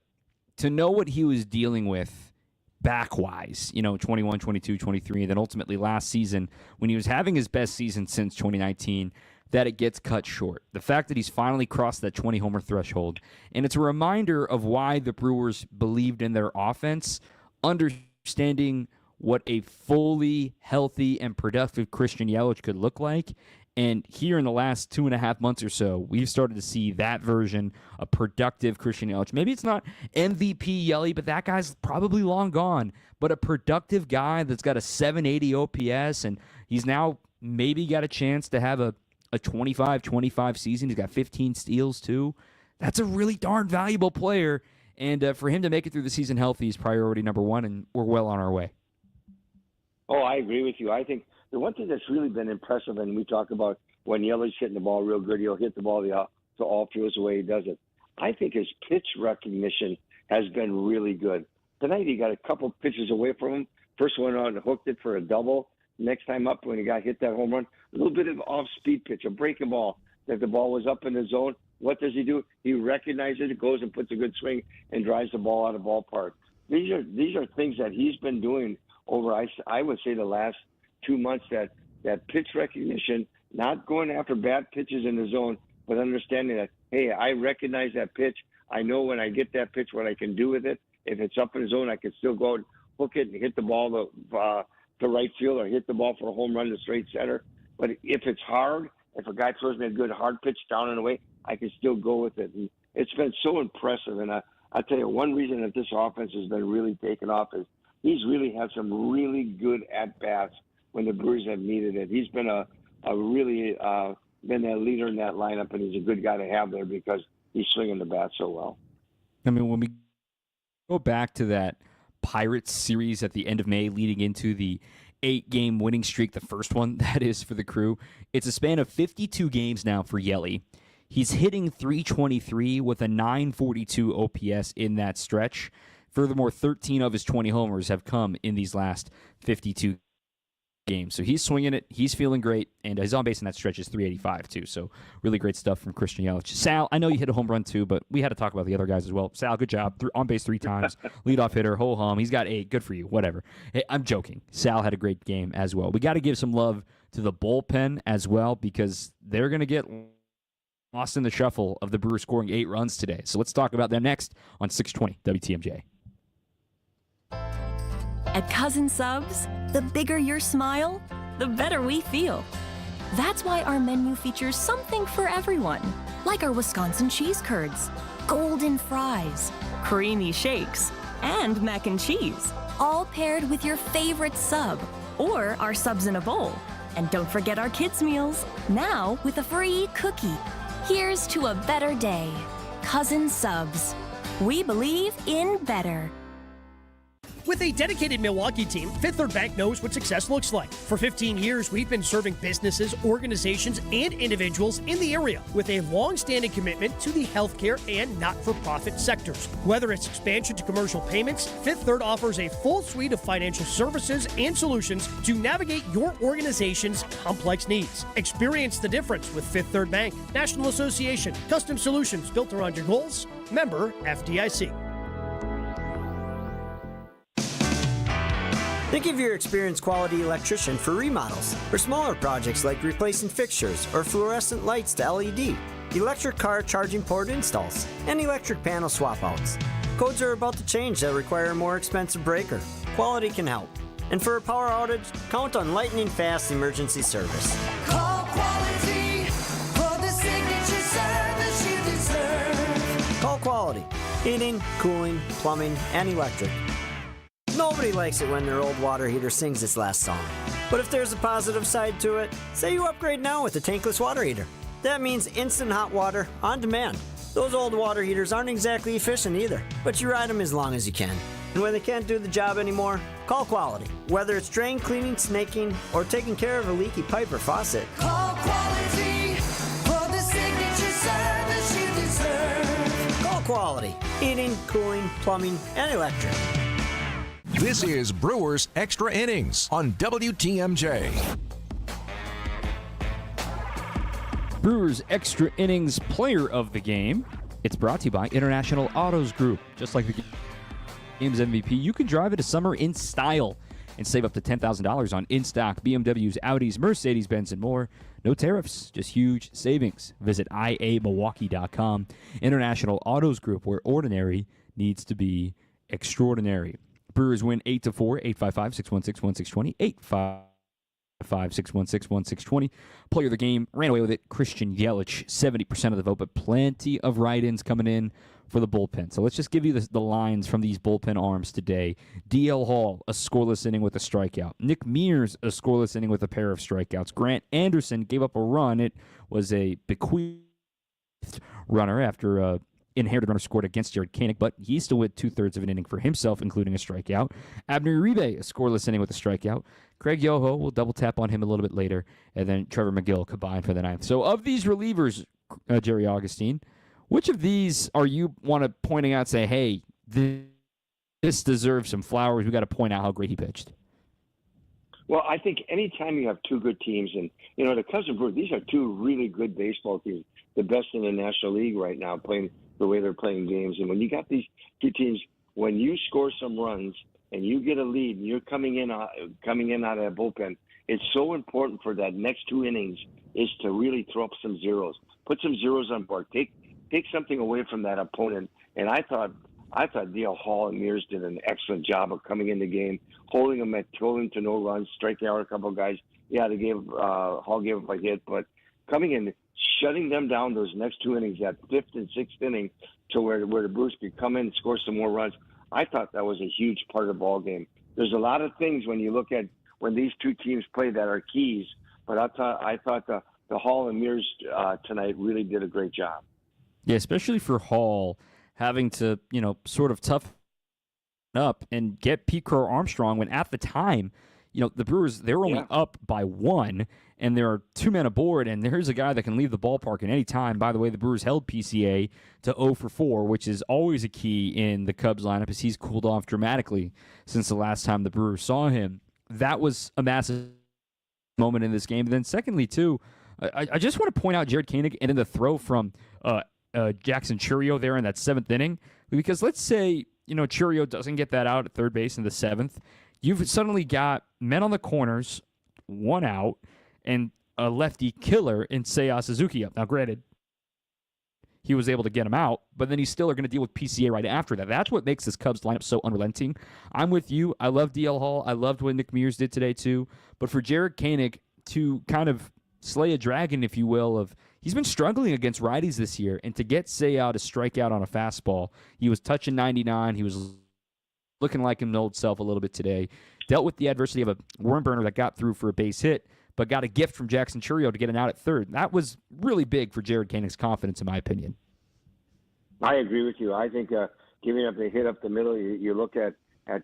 to know what he was dealing with back-wise, 21, 22, 23, and then ultimately last season when he was having his best season since 2019, that it gets cut short. The fact that he's finally crossed that 20-homer threshold, and it's a reminder of why the Brewers believed in their offense, understanding what a fully healthy and productive Christian Yelich could look like. And here in the last 2.5 months or so, we've started to see that version of productive Christian Yelich. Maybe it's not MVP Yelly, but that guy's probably long gone. But a productive guy that's got a 780 OPS, and he's now maybe got a chance to have a 25-25 season. He's got 15 steals, too. That's a really darn valuable player. And for him to make it through the season healthy is priority number one, and we're well on our way. Oh, I agree with you. I think the one thing that's really been impressive, and we talk about when Yellow's hitting the ball real good, he'll hit the ball to all fields the way he does it. I think his pitch recognition has been really good. Tonight he got a couple pitches away from him. First one on, hooked it for a double. Next time up when he got hit that home run, a little bit of off-speed pitch, a breaking ball, that the ball was up in the zone. What does he do? He recognizes it, goes and puts a good swing and drives the ball out of the ballpark. These are things that he's been doing over, I would say, the last 2 months, that pitch recognition, not going after bad pitches in the zone, but understanding that, hey, I recognize that pitch. I know when I get that pitch what I can do with it. If it's up in the zone, I can still go and hook it and hit the ball to right field or hit the ball for a home run to straight center. But if it's hard, if a guy throws me a good hard pitch down and away, I can still go with it. And it's been so impressive. And I tell you, one reason that this offense has been really taken off is he's really had some really good at-bats when the Brewers have needed it. He's been a really been a leader in that lineup, and he's a good guy to have there because he's swinging the bat so well. I mean, when we go back to that Pirates series at the end of May leading into the 8-game winning streak, the first one, that is, for the Crew, it's a span of 52 games now for Yelly. He's hitting .323 with a .942 OPS in that stretch. Furthermore, 13 of his 20 homers have come in these last 52 games. So he's swinging it. He's feeling great. And his on base in that stretch is .385, too. So really great stuff from Christian Yelich. Sal, I know you hit a home run, too, but we had to talk about the other guys as well. Sal, good job. On base 3 times. Leadoff hitter, ho-hum. He's got 8. Good for you. Whatever. Hey, I'm joking. Sal had a great game as well. We got to give some love to the bullpen as well because they're going to get lost in the shuffle of the Brewers scoring 8 runs today. So let's talk about them next on 620 WTMJ. At Cousin Subs, the bigger your smile, the better we feel. That's why our menu features something for everyone, like our Wisconsin cheese curds, golden fries, creamy shakes, and mac and cheese, all paired with your favorite sub or our subs in a bowl. And don't forget our kids' meals, now with a free cookie. Here's to a better day. Cousin Subs. We believe in better. With a dedicated Milwaukee team, Fifth Third Bank knows what success looks like. For 15 years, we've been serving businesses, organizations, and individuals in the area with a long-standing commitment to the healthcare and not-for-profit sectors. Whether it's expansion to commercial payments, Fifth Third offers a full suite of financial services and solutions to navigate your organization's complex needs. Experience the difference with Fifth Third Bank, National Association, custom solutions built around your goals. Member FDIC. Think of your experienced quality electrician for remodels or smaller projects like replacing fixtures or fluorescent lights to LED, electric car charging port installs, and electric panel swap outs. Codes are about to change that require a more expensive breaker. Quality can help. And for a power outage, count on lightning fast emergency service. Call Quality for the signature service you deserve. Call Quality. Heating, cooling, plumbing, and electric. Nobody likes it when their old water heater sings its last song. But if there's a positive side to it, say you upgrade now with a tankless water heater. That means instant hot water on demand. Those old water heaters aren't exactly efficient either, but you ride them as long as you can. And when they can't do the job anymore, call Quality. Whether it's drain cleaning, snaking, or taking care of a leaky pipe or faucet. Call Quality for the signature service you deserve. Call Quality. Heating, cooling, plumbing, and electric. This is Brewers Extra Innings on WTMJ. Brewers Extra Innings Player of the Game. It's brought to you by International Autos Group. Just like the game's MVP, you can drive it a summer in style and save up to $10,000 on in-stock BMWs, Audis, Mercedes-Benz, and more. No tariffs, just huge savings. Visit iamilwaukee.com. International Autos Group, where ordinary needs to be extraordinary. Brewers win 8-4, 855-616-1620, 855-616-1620. Player of the game, ran away with it, Christian Yelich, 70% of the vote, but plenty of write-ins coming in for the bullpen. So let's just give you the lines from these bullpen arms today. D.L. Hall, a scoreless inning with a strikeout. Nick Mears, a scoreless inning with a pair of strikeouts. Grant Anderson gave up a run. It was a bequeathed runner after inherited runner scored against Jared Koenig, but he still went 2/3 of an inning for himself, including a strikeout. Abner Uribe, a scoreless inning with a strikeout. Craig Yoho, we'll double tap on him a little bit later, and then Trevor McIll combined for the ninth. So of these relievers, Jerry Augustine, which of these are you want to pointing out, say, hey, this deserves some flowers. We got to point out how great he pitched. Well, I think anytime you have two good teams, and the Cubs and Brewers, these are two really good baseball teams, the best in the National League right now, playing the way they're playing games. And when you got these two teams, when you score some runs and you get a lead and you're coming in out of that bullpen, it's so important for that next two innings is to really throw up some zeros, put some zeros on board, take something away from that opponent. And I thought D.L. Hall and Mears did an excellent job of coming in the game, holding them to no runs, striking out a couple of guys. Yeah, Hall gave up a hit, but coming in, shutting them down those next two innings, that fifth and sixth inning, to where the Brewers could come in and score some more runs. I thought that was a huge part of the ball game. There's a lot of things when you look at when these two teams play that are keys, but I thought the Hall and Mears tonight really did a great job. Yeah, especially for Hall having to sort of tough up and get Pete Crow Armstrong when at the time, the Brewers, they were only up by one, and there are two men aboard, and there's a guy that can leave the ballpark at any time. By the way, the Brewers held PCA to 0 for 4, which is always a key in the Cubs lineup as he's cooled off dramatically since the last time the Brewers saw him. That was a massive moment in this game. And then secondly, too, I just want to point out Jared Koenig and in the throw from Jackson Chourio there in that seventh inning, because let's say, Chourio doesn't get that out at third base in the seventh. You've suddenly got men on the corners, one out, and a lefty killer in Seiya Suzuki up. Now, granted, he was able to get him out, but then you still are going to deal with PCA right after that. That's what makes this Cubs lineup so unrelenting. I'm with you. I love DL Hall. I loved what Nick Mears did today, too. But for Jared Koenig to kind of slay a dragon, if you will, he's been struggling against righties this year, and to get Seiya to strike out on a fastball, he was touching 99. He was looking like his old self a little bit today. Dealt with the adversity of a worm burner that got through for a base hit, but got a gift from Jackson Chourio to get an out at third. That was really big for Jared Koenig's confidence, in my opinion. I agree with you. I think giving up the hit up the middle, you look at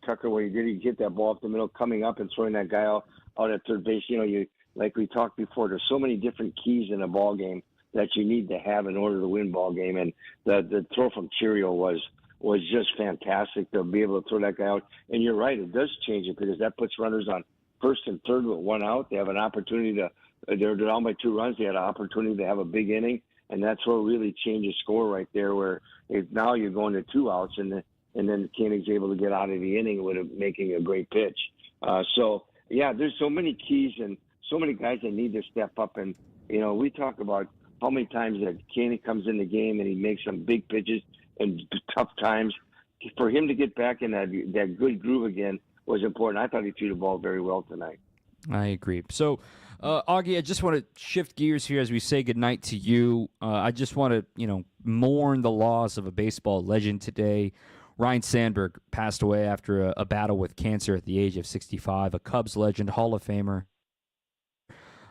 Tucker, what he did, he hit that ball up the middle, coming up and throwing that guy out at third base. Like we talked before, there's so many different keys in a ball game that you need to have in order to win ball game. And the throw from Chourio was just fantastic to be able to throw that guy out. And you're right, it does change it because that puts runners on first and third with one out. They have an opportunity they're down by 2 runs. They had an opportunity to have a big inning. And that's what really changes score right there, where now you're going to 2 outs, and then Koenig's able to get out of the inning with making a great pitch. There's so many keys and so many guys that need to step up. And, we talk about how many times that Koenig comes in the game and he makes some big pitches and tough times. For him to get back in that good groove again was important. I thought he threw the ball very well tonight. I agree. So, Augie, I just want to shift gears here as we say goodnight to you. I just want to, mourn the loss of a baseball legend today. Ryne Sandberg passed away after a battle with cancer at the age of 65, a Cubs legend, Hall of Famer.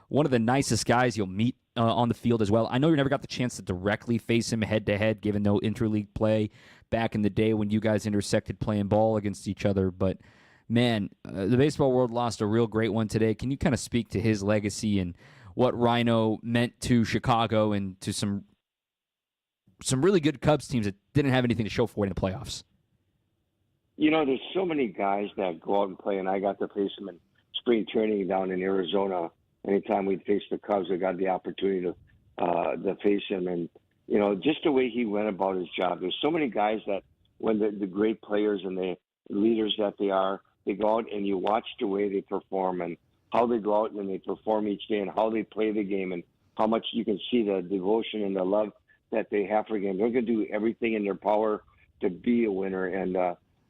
One of the nicest guys you'll meet on the field as well. I know you never got the chance to directly face him head-to-head, given no interleague play back in the day when you guys intersected playing ball against each other, but man, the baseball world lost a real great one today. Can you kind of speak to his legacy and what Rhino meant to Chicago and to some really good Cubs teams that didn't have anything to show for it in the playoffs? There's so many guys that go out and play, and I got to face them in spring training down in Arizona. Anytime we'd face the Cubs, I got the opportunity to face him. And, just the way he went about his job. There's so many guys that when the great players and the leaders that they are, they go out and you watch the way they perform and how they go out and they perform each day and how they play the game and how much you can see the devotion and the love that they have for the game. They're going to do everything in their power to be a winner. And,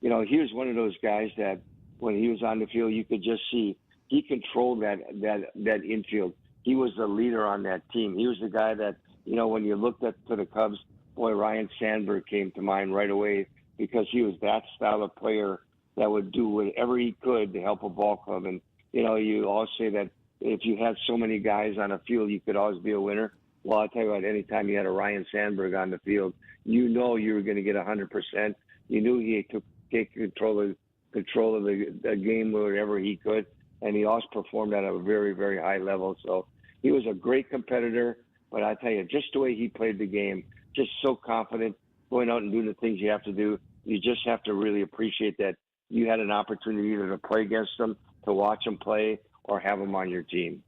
he was one of those guys that when he was on the field, you could just see he controlled that infield. He was the leader on that team. He was the guy that, when you looked to the Cubs, boy, Ryne Sandberg came to mind right away because he was that style of player that would do whatever he could to help a ball club. And, you always say that if you had so many guys on a field, you could always be a winner. Well, I'll tell you what, anytime you had a Ryne Sandberg on the field, you were going to get 100%. You knew he took control of the game wherever he could, and he also performed at a very, very high level. So he was a great competitor, but I tell you, just the way he played the game, just so confident, going out and doing the things you have to do. You just have to really appreciate that you had an opportunity either to play against them, to watch them play, or have them on your team.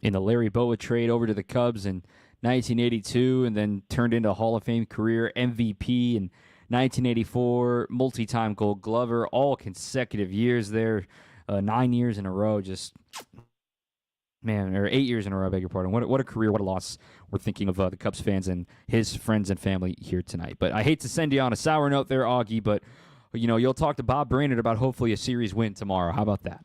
In the Larry Bowa trade over to the Cubs in 1982 and then turned into a Hall of Fame career MVP in 1984, multi-time Gold Glover, all consecutive years there, 9 years in a row, or 8 years in a row, I beg your pardon. What a career, what a loss. We're thinking of the Cubs fans and his friends and family here tonight. But I hate to send you on a sour note there, Augie, but you'll talk to Bob Brainerd about hopefully a series win tomorrow. How about that?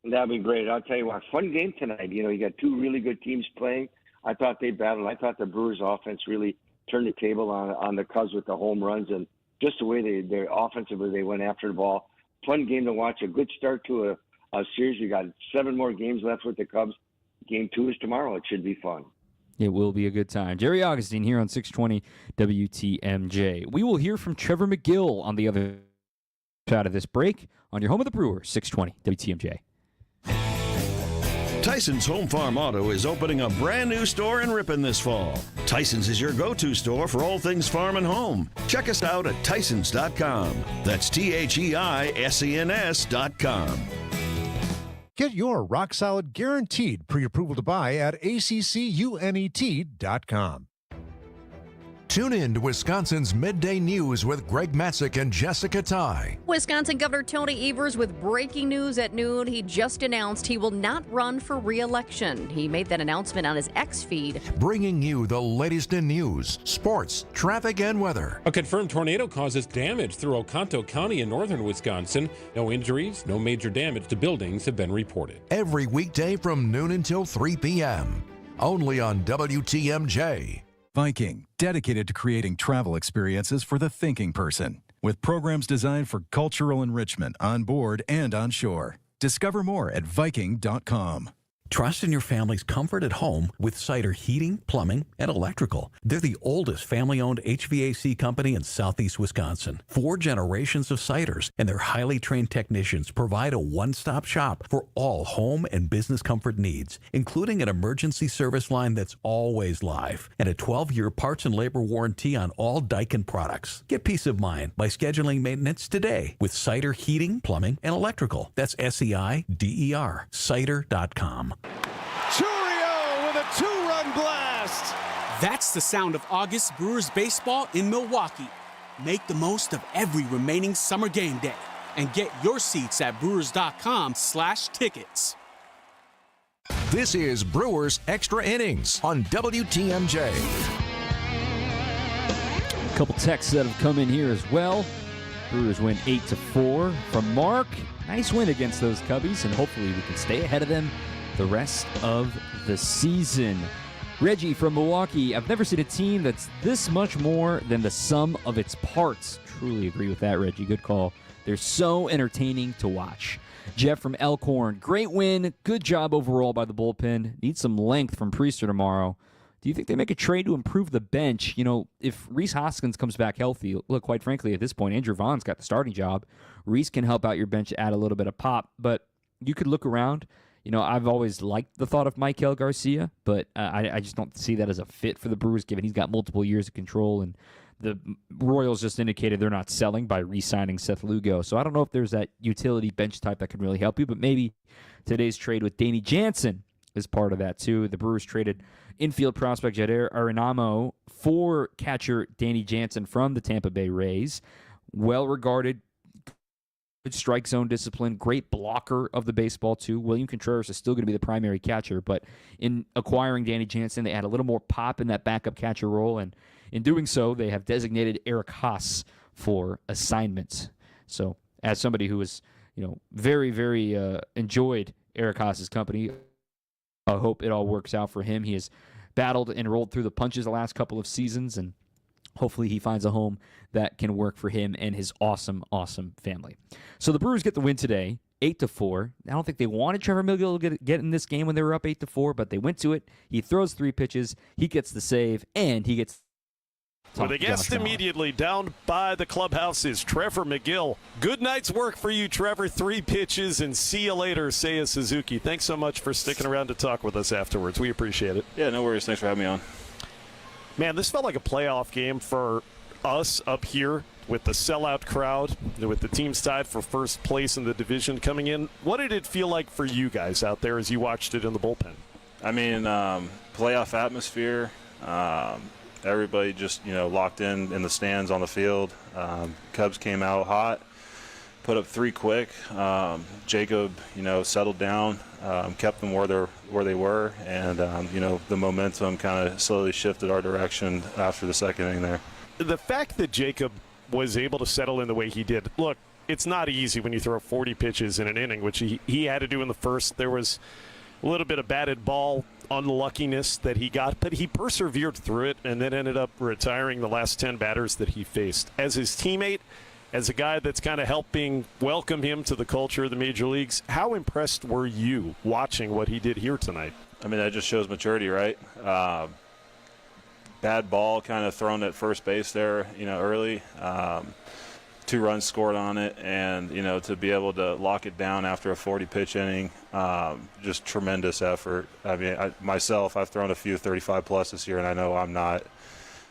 That'd be great. I'll tell you what, fun game tonight. You got two really good teams playing. I thought they battled. I thought the Brewers offense really turned the table on the Cubs with the home runs and just the way they offensively they went after the ball. Fun game to watch. A good start to a series. We got 7 more games left with the Cubs. Game 2 is tomorrow. It should be fun. It will be a good time. Jerry Augustine here on 620 WTMJ. We will hear from Trevor McIll on the other side of this break on your home of the Brewers, 620 WTMJ. Tyson's Home Farm Auto is opening a brand new store in Ripon this fall. Tyson's is your go-to store for all things farm and home. Check us out at Tysons.com. That's THEISENS.com. Get your rock-solid guaranteed pre-approval to buy at ACCUNET.com. Tune in to Wisconsin's Midday News with Greg Matzik and Jessica Ty. Wisconsin Governor Tony Evers with breaking news at noon. He just announced he will not run for re-election. He made that announcement on his X feed. Bringing you the latest in news, sports, traffic, and weather. A confirmed tornado causes damage through Oconto County in northern Wisconsin. No injuries, no major damage to buildings have been reported. Every weekday from noon until 3 p.m. Only on WTMJ. Viking, dedicated to creating travel experiences for the thinking person. with programs designed for cultural enrichment on board and on shore. Discover more at Viking.com. Trust in your family's comfort at home with Cider Heating, Plumbing, and Electrical. They're the oldest family-owned HVAC company in southeast Wisconsin. 4 generations of Ciders, and their highly trained technicians provide a one-stop shop for all home and business comfort needs, including an emergency service line that's always live and a 12-year parts and labor warranty on all Daikin products. Get peace of mind by scheduling maintenance today with Cider Heating, Plumbing, and Electrical. That's SEIDER, cider.com. Chourio with a 2-run blast. That's the sound of August Brewers baseball in Milwaukee. Make the most of every remaining summer game day and get your seats at brewers.com/tickets. This is Brewers Extra Innings on WTMJ. A couple texts that have come in here as well. Brewers win 8-4 from Mark. Nice win against those Cubbies, and hopefully we can stay ahead of them the rest of the season. Reggie from Milwaukee, I've never seen a team that's this much more than the sum of its parts. Truly agree with that, Reggie. Good call. They're so entertaining to watch. Jeff from Elkhorn, great win. Good job overall by the bullpen. Need some length from Priester tomorrow. Do you think they make a trade to improve the bench? You know, if Rhys Hoskins comes back healthy, look, quite frankly, at this point, Andrew Vaughn's got the starting job. Rhys can help out your bench, add a little bit of pop, but you could look around. You know, I've always liked the thought of Maikel Garcia, but I just don't see that as a fit for the Brewers, given he's got multiple years of control, and the Royals just indicated they're not selling by re-signing Seth Lugo. So I don't know if there's that utility bench type that can really help you, but maybe today's trade with Danny Jansen is part of that too. The Brewers traded infield prospect Jader Arenamo for catcher Danny Jansen from the Tampa Bay Rays. Well-regarded, good strike zone discipline, great blocker of the baseball too. William Contreras is still going to be the primary catcher, but in acquiring Danny Jansen, they add a little more pop in that backup catcher role, and in doing so, they have designated Eric Haas for assignments. So, as somebody who has, very, very enjoyed Eric Haas's company, I hope it all works out for him. He has battled and rolled through the punches the last couple of seasons, and hopefully he finds a home that can work for him and his awesome, awesome family. So the Brewers get the win today, 8-4. I don't think they wanted Trevor McIll to get in this game when they were up 8-4, but they went to it. He throws 3 pitches, he gets the save, and he gets With a guest immediately down by the clubhouse is Trevor McIll. Good night's work for you, Trevor. 3 pitches, and see you later, Seiya Suzuki. Thanks so much for sticking around to talk with us afterwards. We appreciate it. Yeah, no worries. Thanks for having me on. Man, this felt like a playoff game for us up here with the sellout crowd, with the teams tied for first place in the division coming in. What did it feel like for you guys out there as you watched it in the bullpen? I mean, playoff atmosphere. Everybody just, locked in the stands on the field. Cubs came out hot, put up 3 quick. Jacob, settled down, kept them where they were, and, the momentum kind of slowly shifted our direction after the second inning there. The fact that Jacob was able to settle in the way he did, look, it's not easy when you throw 40 pitches in an inning, which he had to do in the first. There was a little bit of batted ball unluckiness that he got, but he persevered through it and then ended up retiring the last 10 batters that he faced. As his teammate, as a guy that's kind of helping welcome him to the culture of the major leagues, how impressed were you watching what he did here tonight? I mean, that just shows maturity, right? Bad ball kind of thrown at first base there, early. 2 runs scored on it, and, to be able to lock it down after a 40-pitch inning, just tremendous effort. I mean, I've thrown a few 35-plus this year, and I know I'm not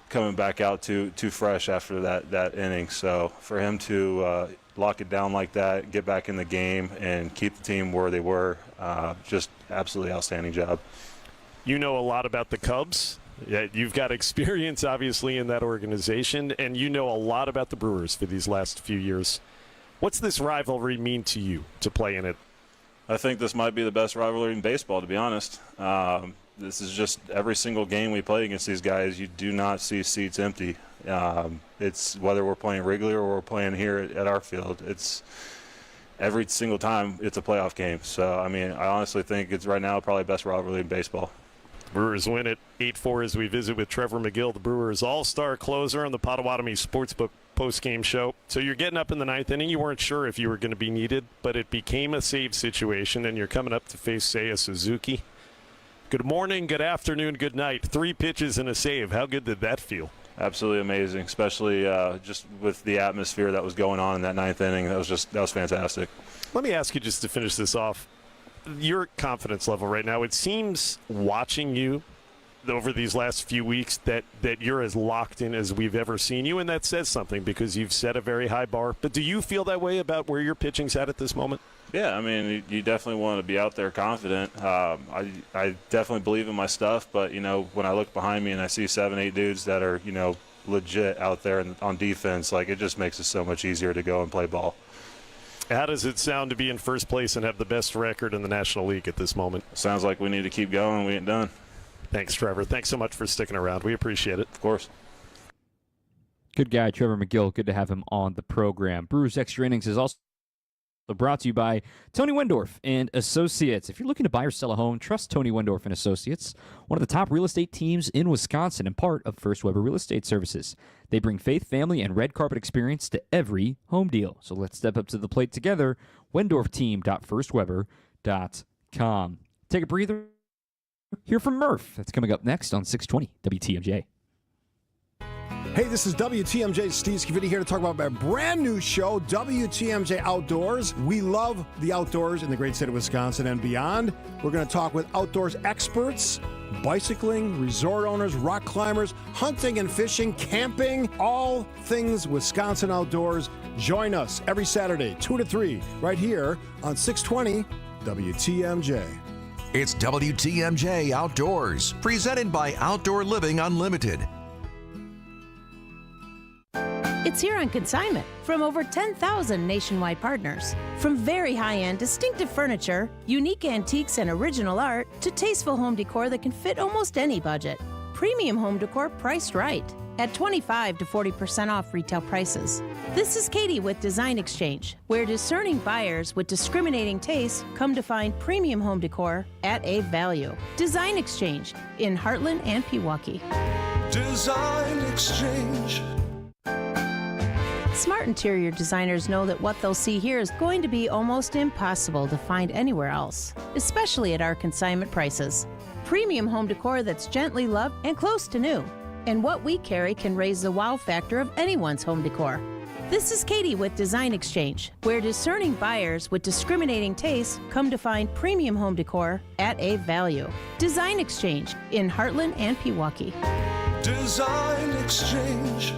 coming back out too fresh after that inning. So for him to lock it down like that, get back in the game, and keep the team where they were, just absolutely outstanding job. You know a lot about the Cubs. Yeah, you've got experience, obviously, in that organization, and you know a lot about the Brewers for these last few years. What's this rivalry mean to you to play in it? I think this might be the best rivalry in baseball, to be honest. This is just every single game we play against these guys, you do not see seats empty. It's whether we're playing Wrigley or we're playing here at our field. It's every single time it's a playoff game. So, I mean, I honestly think it's right now probably the best rivalry in baseball. Brewers win it 8-4 as we visit with Trevor McIll, the Brewers all-star closer on the Potawatomi Sportsbook post-game show. So you're getting up in the ninth inning. You weren't sure if you were going to be needed, but it became a save situation, and you're coming up to face Seiya Suzuki. Good morning, good afternoon, good night. 3 pitches and a save. How good did that feel? Absolutely amazing, especially just with the atmosphere that was going on in that ninth inning. That was fantastic. Let me ask you, just to finish this off, your confidence level right now. It seems, watching you over these last few weeks, that you're as locked in as we've ever seen you, and that says something because you've set a very high bar. But do you feel that way about where your pitching's at this moment? Yeah, I mean, you definitely want to be out there confident. I definitely believe in my stuff, but, when I look behind me and I see 7-8 dudes that are, legit out there on defense, it just makes it so much easier to go and play ball. How does it sound to be in first place and have the best record in the National League at this moment? Sounds like we need to keep going. We ain't done. Thanks, Trevor. Thanks so much for sticking around. We appreciate it. Of course. Good guy, Trevor McIll. Good to have him on the program. Brewers Extra Innings is also brought to you by Tony Wendorf and Associates. If you're looking to buy or sell a home, trust Tony Wendorf and Associates, one of the top real estate teams in Wisconsin and part of First Weber Real Estate Services. They bring faith, family, and red carpet experience to every home deal. So let's step up to the plate together. WendorfTeam.firstweber.com. Take a breather. Hear from Murph. That's coming up next on 620 WTMJ. Hey, this is WTMJ Steve Scavidi here to talk about my brand new show, WTMJ Outdoors. We love the outdoors in the great state of Wisconsin and beyond. We're going to talk with outdoors experts, bicycling, resort owners, rock climbers, hunting and fishing, camping, all things Wisconsin outdoors. Join us every Saturday, 2 to 3, right here on 620 WTMJ. It's WTMJ Outdoors, presented by Outdoor Living Unlimited. It's here on consignment from over 10,000 nationwide partners. From very high-end, distinctive furniture, unique antiques and original art, to tasteful home decor that can fit almost any budget. Premium home decor priced right at 25 to 40% off retail prices. This is Katie with Design Exchange, where discerning buyers with discriminating tastes come to find premium home decor at a value. Design Exchange in Heartland and Pewaukee. Design Exchange. Smart interior designers know that what they'll see here is going to be almost impossible to find anywhere else, especially at our consignment prices. Premium home decor that's gently loved and close to new. And what we carry can raise the wow factor of anyone's home decor. This is Katie with Design Exchange, where discerning buyers with discriminating tastes come to find premium home decor at a value. Design Exchange in Heartland and Pewaukee. Design Exchange.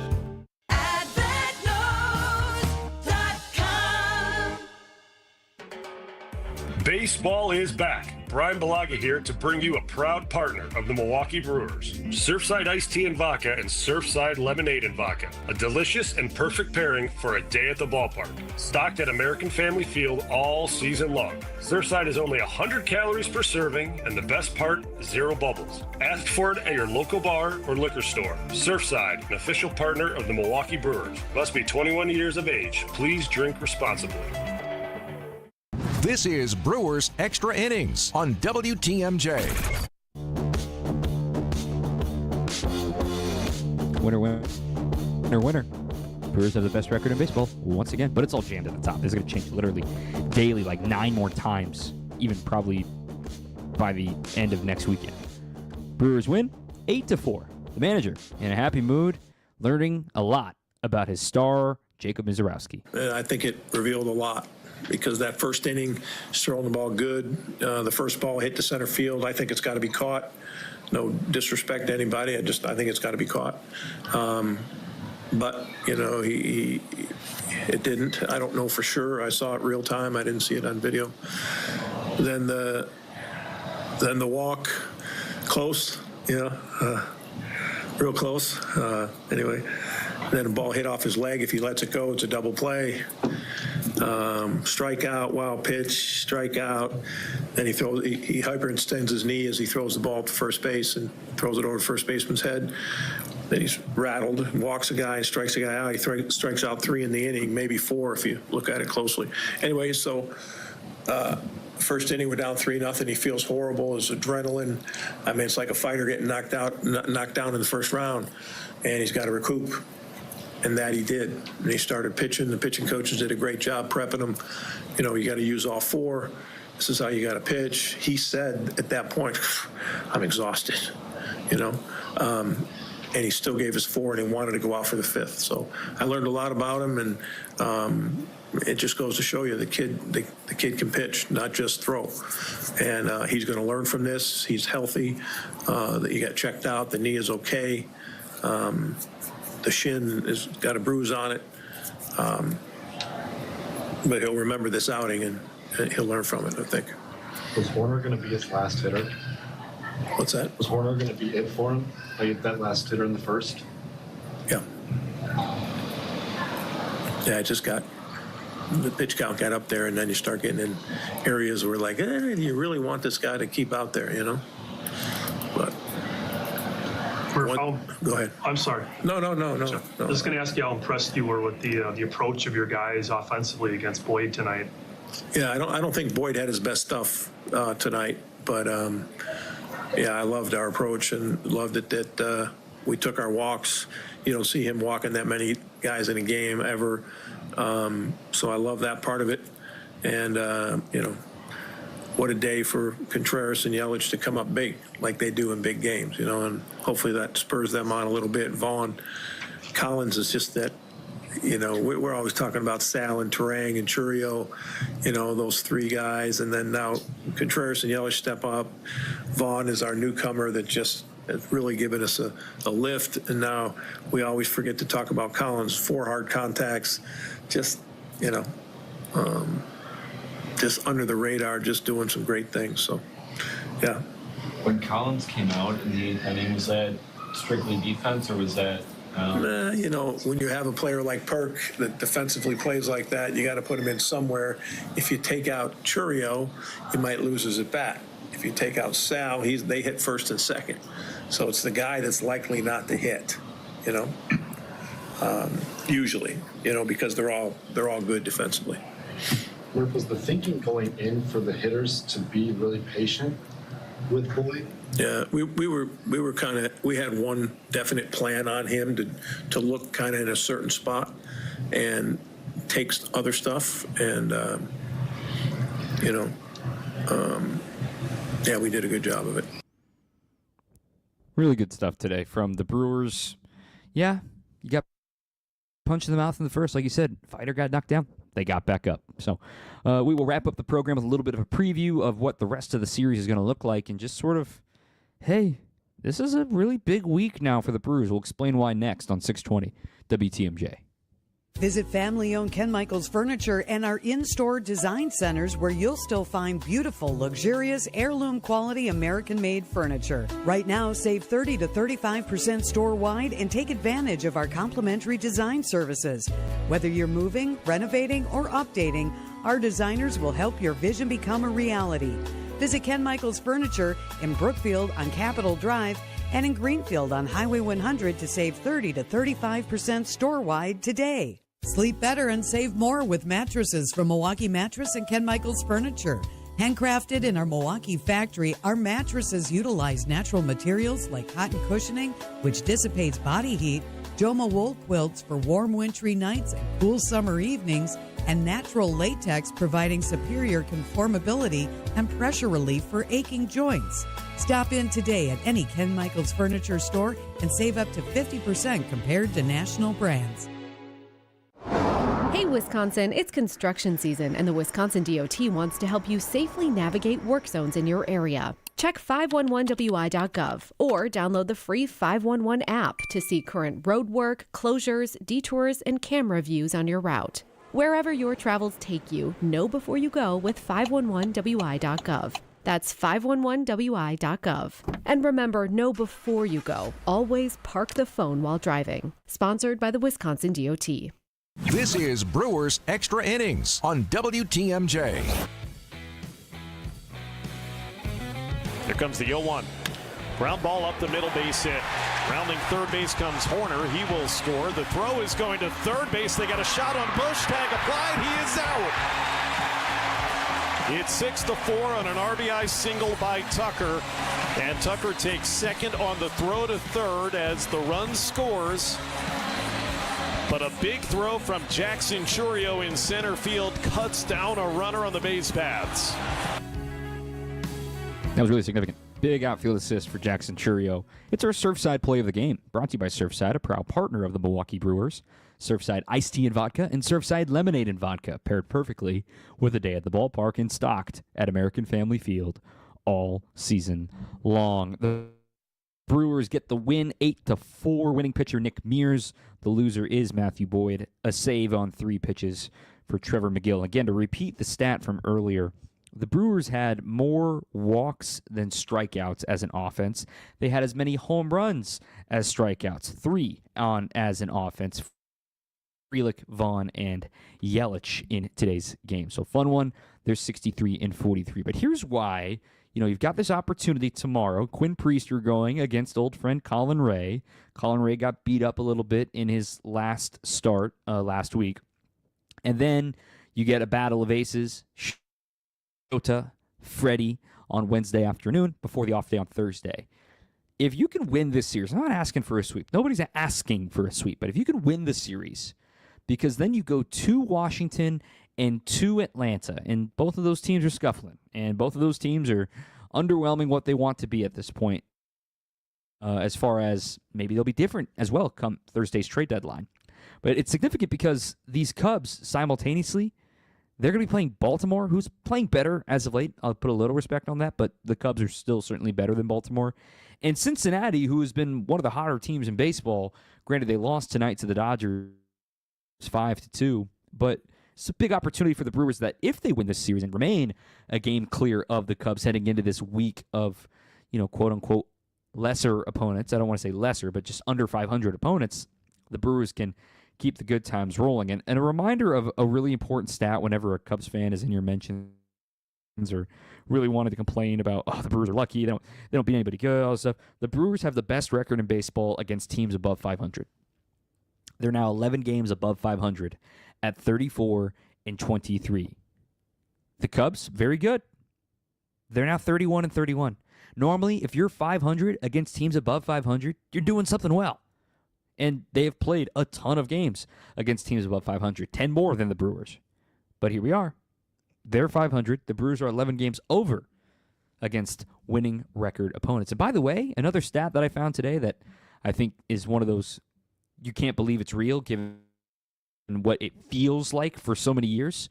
Baseball is back. Brian Balaga here to bring you a proud partner of the Milwaukee Brewers. Surfside Iced Tea and Vodka and Surfside Lemonade and Vodka. A delicious and perfect pairing for a day at the ballpark. Stocked at American Family Field all season long. Surfside is only 100 calories per serving, and the best part, 0 bubbles. Ask for it at your local bar or liquor store. Surfside, an official partner of the Milwaukee Brewers. Must be 21 years of age. Please drink responsibly. This is Brewers Extra Innings on WTMJ. Winner, winner, winner, winner. Brewers have the best record in baseball once again, but it's all jammed at the top. This is going to change literally daily, like 9 more times, even probably by the end of next weekend. Brewers win 8-4. The manager in a happy mood, learning a lot about his star, Jacob Misiorowski. I think it revealed a lot, because that first inning, he's throwing the ball good. The first ball hit the center field. I think it's got to be caught. No disrespect to anybody. I think it's got to be caught. But it didn't. I don't know for sure. I saw it real time. I didn't see it on video. Then the walk, close. Real close. Anyway, then the ball hit off his leg. If he lets it go, it's a double play. Strikeout, wild pitch, strikeout. Then he hyperextends his knee as he throws the ball to first base and throws it over first baseman's head. Then he's rattled, walks a guy, and strikes a guy out. He strikes out 3 in the inning, maybe 4 if you look at it closely. Anyway, so first inning, we're down 3-0. He feels horrible. His adrenaline. I mean, it's like a fighter getting knocked down in the first round, and he's got to recoup. And that he did. And he started pitching. The pitching coaches did a great job prepping him. You know, you got to use all four. This is how you got to pitch. He said at that point, I'm exhausted, you know. And he still gave us four, and he wanted to go out for the fifth. So I learned a lot about him, and it just goes to show you the kid can pitch, not just throw. And he's going to learn from this. He's healthy. He got checked out. The knee is okay. The shin has got a bruise on it. But he'll remember this outing, and he'll learn from it, I think. Was Horner going to be his last hitter? What's that? Was Horner going to be it for him? Like that last hitter in the first? Yeah. Yeah, it just got, the pitch count got up there, and then you start getting in areas where like, do you really want this guy to keep out there, you know? But. Go ahead. I'm sorry. No. I was going to ask you how impressed you were with the approach of your guys offensively against Boyd tonight. Yeah, I don't think Boyd had his best stuff tonight, but yeah, I loved our approach and loved it that we took our walks. You don't see him walking that many guys in a game ever, so I love that part of it. And you know, what a day for Contreras and Yelich to come up big like they do in big games, you know, and hopefully that spurs them on a little bit. Vaughn, Collins is just that, you know, we're always talking about Sal and Terang and Churio, you know, those three guys. And then now Contreras and Yelich step up. Vaughn is our newcomer that just has really given us a lift. And now we always forget to talk about Collins, 4 hard contacts, just, you know, just under the radar, just doing some great things. So, yeah. When Collins came out in the inning, was that strictly defense, or was that? You know, when you have a player like Perk that defensively plays like that, you got to put him in somewhere. If you take out Churio, you might lose his at bat. If you take out Sal, they hit first and second. So it's the guy that's likely not to hit, you know, usually, you know, because they're all good defensively. Murph, was the thinking going in for the hitters to be really patient with Boyd? Yeah, we were kind of, we had one definite plan on him to look kind of in a certain spot and take other stuff, and you know, yeah, we did a good job of it. Really good stuff today from the Brewers. Yeah, you got punched in the mouth in the first, like you said. Fighter got knocked down. They got back up. So we will wrap up the program with a little bit of a preview of what the rest of the series is going to look like, and just sort of, hey, this is a really big week now for the Brewers. We'll explain why next on 620 WTMJ. Visit family-owned Ken Michaels Furniture and our in-store design centers, where you'll still find beautiful, luxurious, heirloom-quality American-made furniture. Right now, save 30 to 35% store-wide and take advantage of our complimentary design services. Whether you're moving, renovating, or updating, our designers will help your vision become a reality. Visit Ken Michaels Furniture in Brookfield on Capitol Drive and in Greenfield on Highway 100 to save 30 to 35% store-wide today. Sleep better and save more with mattresses from Milwaukee Mattress and Ken Michaels Furniture. Handcrafted in our Milwaukee factory, our mattresses utilize natural materials like cotton cushioning, which dissipates body heat, Joma wool quilts for warm wintry nights and cool summer evenings, and natural latex providing superior conformability and pressure relief for aching joints. Stop in today at any Ken Michaels Furniture store and save up to 50% compared to national brands. Hey Wisconsin, it's construction season, and the Wisconsin DOT wants to help you safely navigate work zones in your area. Check 511wi.gov or download the free 511 app to see current road work, closures, detours, and camera views on your route. Wherever your travels take you, know before you go with 511wi.gov. That's 511wi.gov. And remember, know before you go. Always park the phone while driving. Sponsored by the Wisconsin DOT. This is Brewers Extra Innings on WTMJ. Here comes the 0-1. Ground ball up the middle, base hit. Rounding third base comes Horner. He will score. The throw is going to third base. They got a shot on Bush. Tag applied. He is out. It's 6-4 on an RBI single by Tucker. And Tucker takes second on the throw to third as the run scores. But a big throw from Jackson Churio in center field cuts down a runner on the base paths. That was really significant. Big outfield assist for Jackson Churio. It's our Surfside play of the game, brought to you by Surfside, a proud partner of the Milwaukee Brewers. Surfside iced tea and vodka and Surfside lemonade and vodka, paired perfectly with a day at the ballpark and stocked at American Family Field all season long. The Brewers get the win, 8-4. Winning pitcher Nick Mears. The loser is Matthew Boyd. A save on 3 pitches for Trevor McIll. Again, to repeat the stat from earlier, the Brewers had more walks than strikeouts as an offense. They had as many home runs as strikeouts, 3 as an offense. Frelick, Vaughn, and Yelich in today's game. So fun one. They're 63-43. But here's why. You've got this opportunity tomorrow. Quinn Priester going against old friend Colin Ray. Colin Ray got beat up a little bit in his last start last week. And then you get a battle of aces. Shota, Freddie on Wednesday afternoon before the off day on Thursday. If you can win this series, I'm not asking for a sweep. Nobody's asking for a sweep. But if you can win the series, because then you go to Washington and to Atlanta, and both of those teams are scuffling, and both of those teams are underwhelming what they want to be at this point, as far as maybe they'll be different as well come Thursday's trade deadline. But it's significant because these Cubs simultaneously, they're going to be playing Baltimore, who's playing better as of late. I'll put a little respect on that, but the Cubs are still certainly better than Baltimore. And Cincinnati, who has been one of the hotter teams in baseball, granted they lost tonight to the Dodgers 5-2, but it's a big opportunity for the Brewers that if they win this series and remain a game clear of the Cubs heading into this week of, quote-unquote, lesser opponents. I don't want to say lesser, but just under 500 opponents. The Brewers can keep the good times rolling. And a reminder of a really important stat whenever a Cubs fan is in your mentions or really wanted to complain about, the Brewers are lucky, they don't beat anybody good, all this stuff. The Brewers have the best record in baseball against teams above 500. They're now 11 games above 500 at 34-23. The Cubs, very good. They're now 31-31. Normally, if you're 500 against teams above 500, you're doing something well. And they have played a ton of games against teams above 500, 10 more than the Brewers. But here we are. They're 500. The Brewers are 11 games over against winning record opponents. And by the way, another stat that I found today that I think is one of those you can't believe it's real given what it feels like for so many years.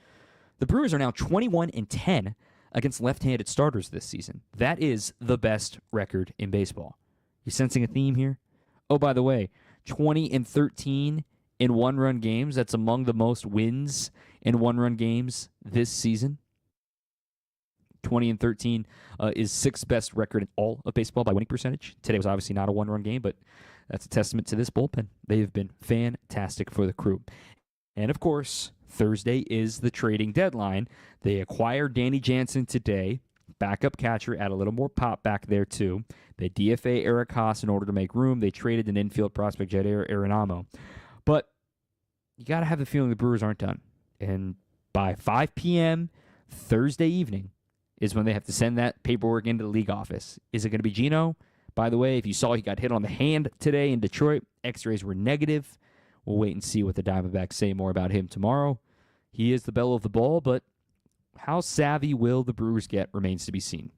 The Brewers are now 21-10 against left-handed starters this season. That is the best record in baseball. You sensing a theme here? Oh, by the way, 20-13 in one-run games. That's among the most wins in one-run games this season. 20-13 is sixth best record in all of baseball by winning percentage. Today was obviously not a one-run game, but that's a testament to this bullpen. They have been fantastic for the crew. And, of course, Thursday is the trading deadline. They acquired Danny Jansen today. Backup catcher, add a little more pop back there, too. They DFA Eric Haas in order to make room. They traded an infield prospect, Jedier Arenamo. But you got to have the feeling the Brewers aren't done. And by 5 p.m. Thursday evening is when they have to send that paperwork into the league office. Is it going to be Gino? By the way, if you saw he got hit on the hand today in Detroit, x-rays were negative. We'll wait and see what the Diamondbacks say more about him tomorrow. He is the belle of the ball, but how savvy will the Brewers get remains to be seen.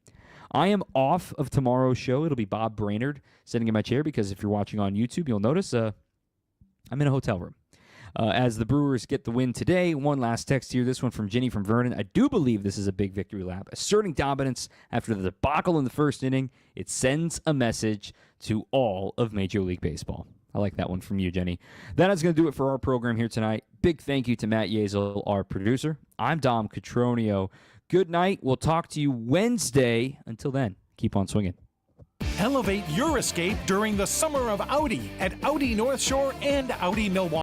I am off of tomorrow's show. It'll be Bob Brainerd sitting in my chair because if you're watching on YouTube, you'll notice I'm in a hotel room. As the Brewers get the win today, one last text here, this one from Ginny from Vernon. I do believe this is a big victory lap. Asserting dominance after the debacle in the first inning, it sends a message to all of Major League Baseball. I like that one from you, Jenny. That is going to do it for our program here tonight. Big thank you to Matt Yezel, our producer. I'm Dom Cotroneo. Good night. We'll talk to you Wednesday. Until then, keep on swinging. Elevate your escape during the summer of Audi at Audi North Shore and Audi Milwaukee.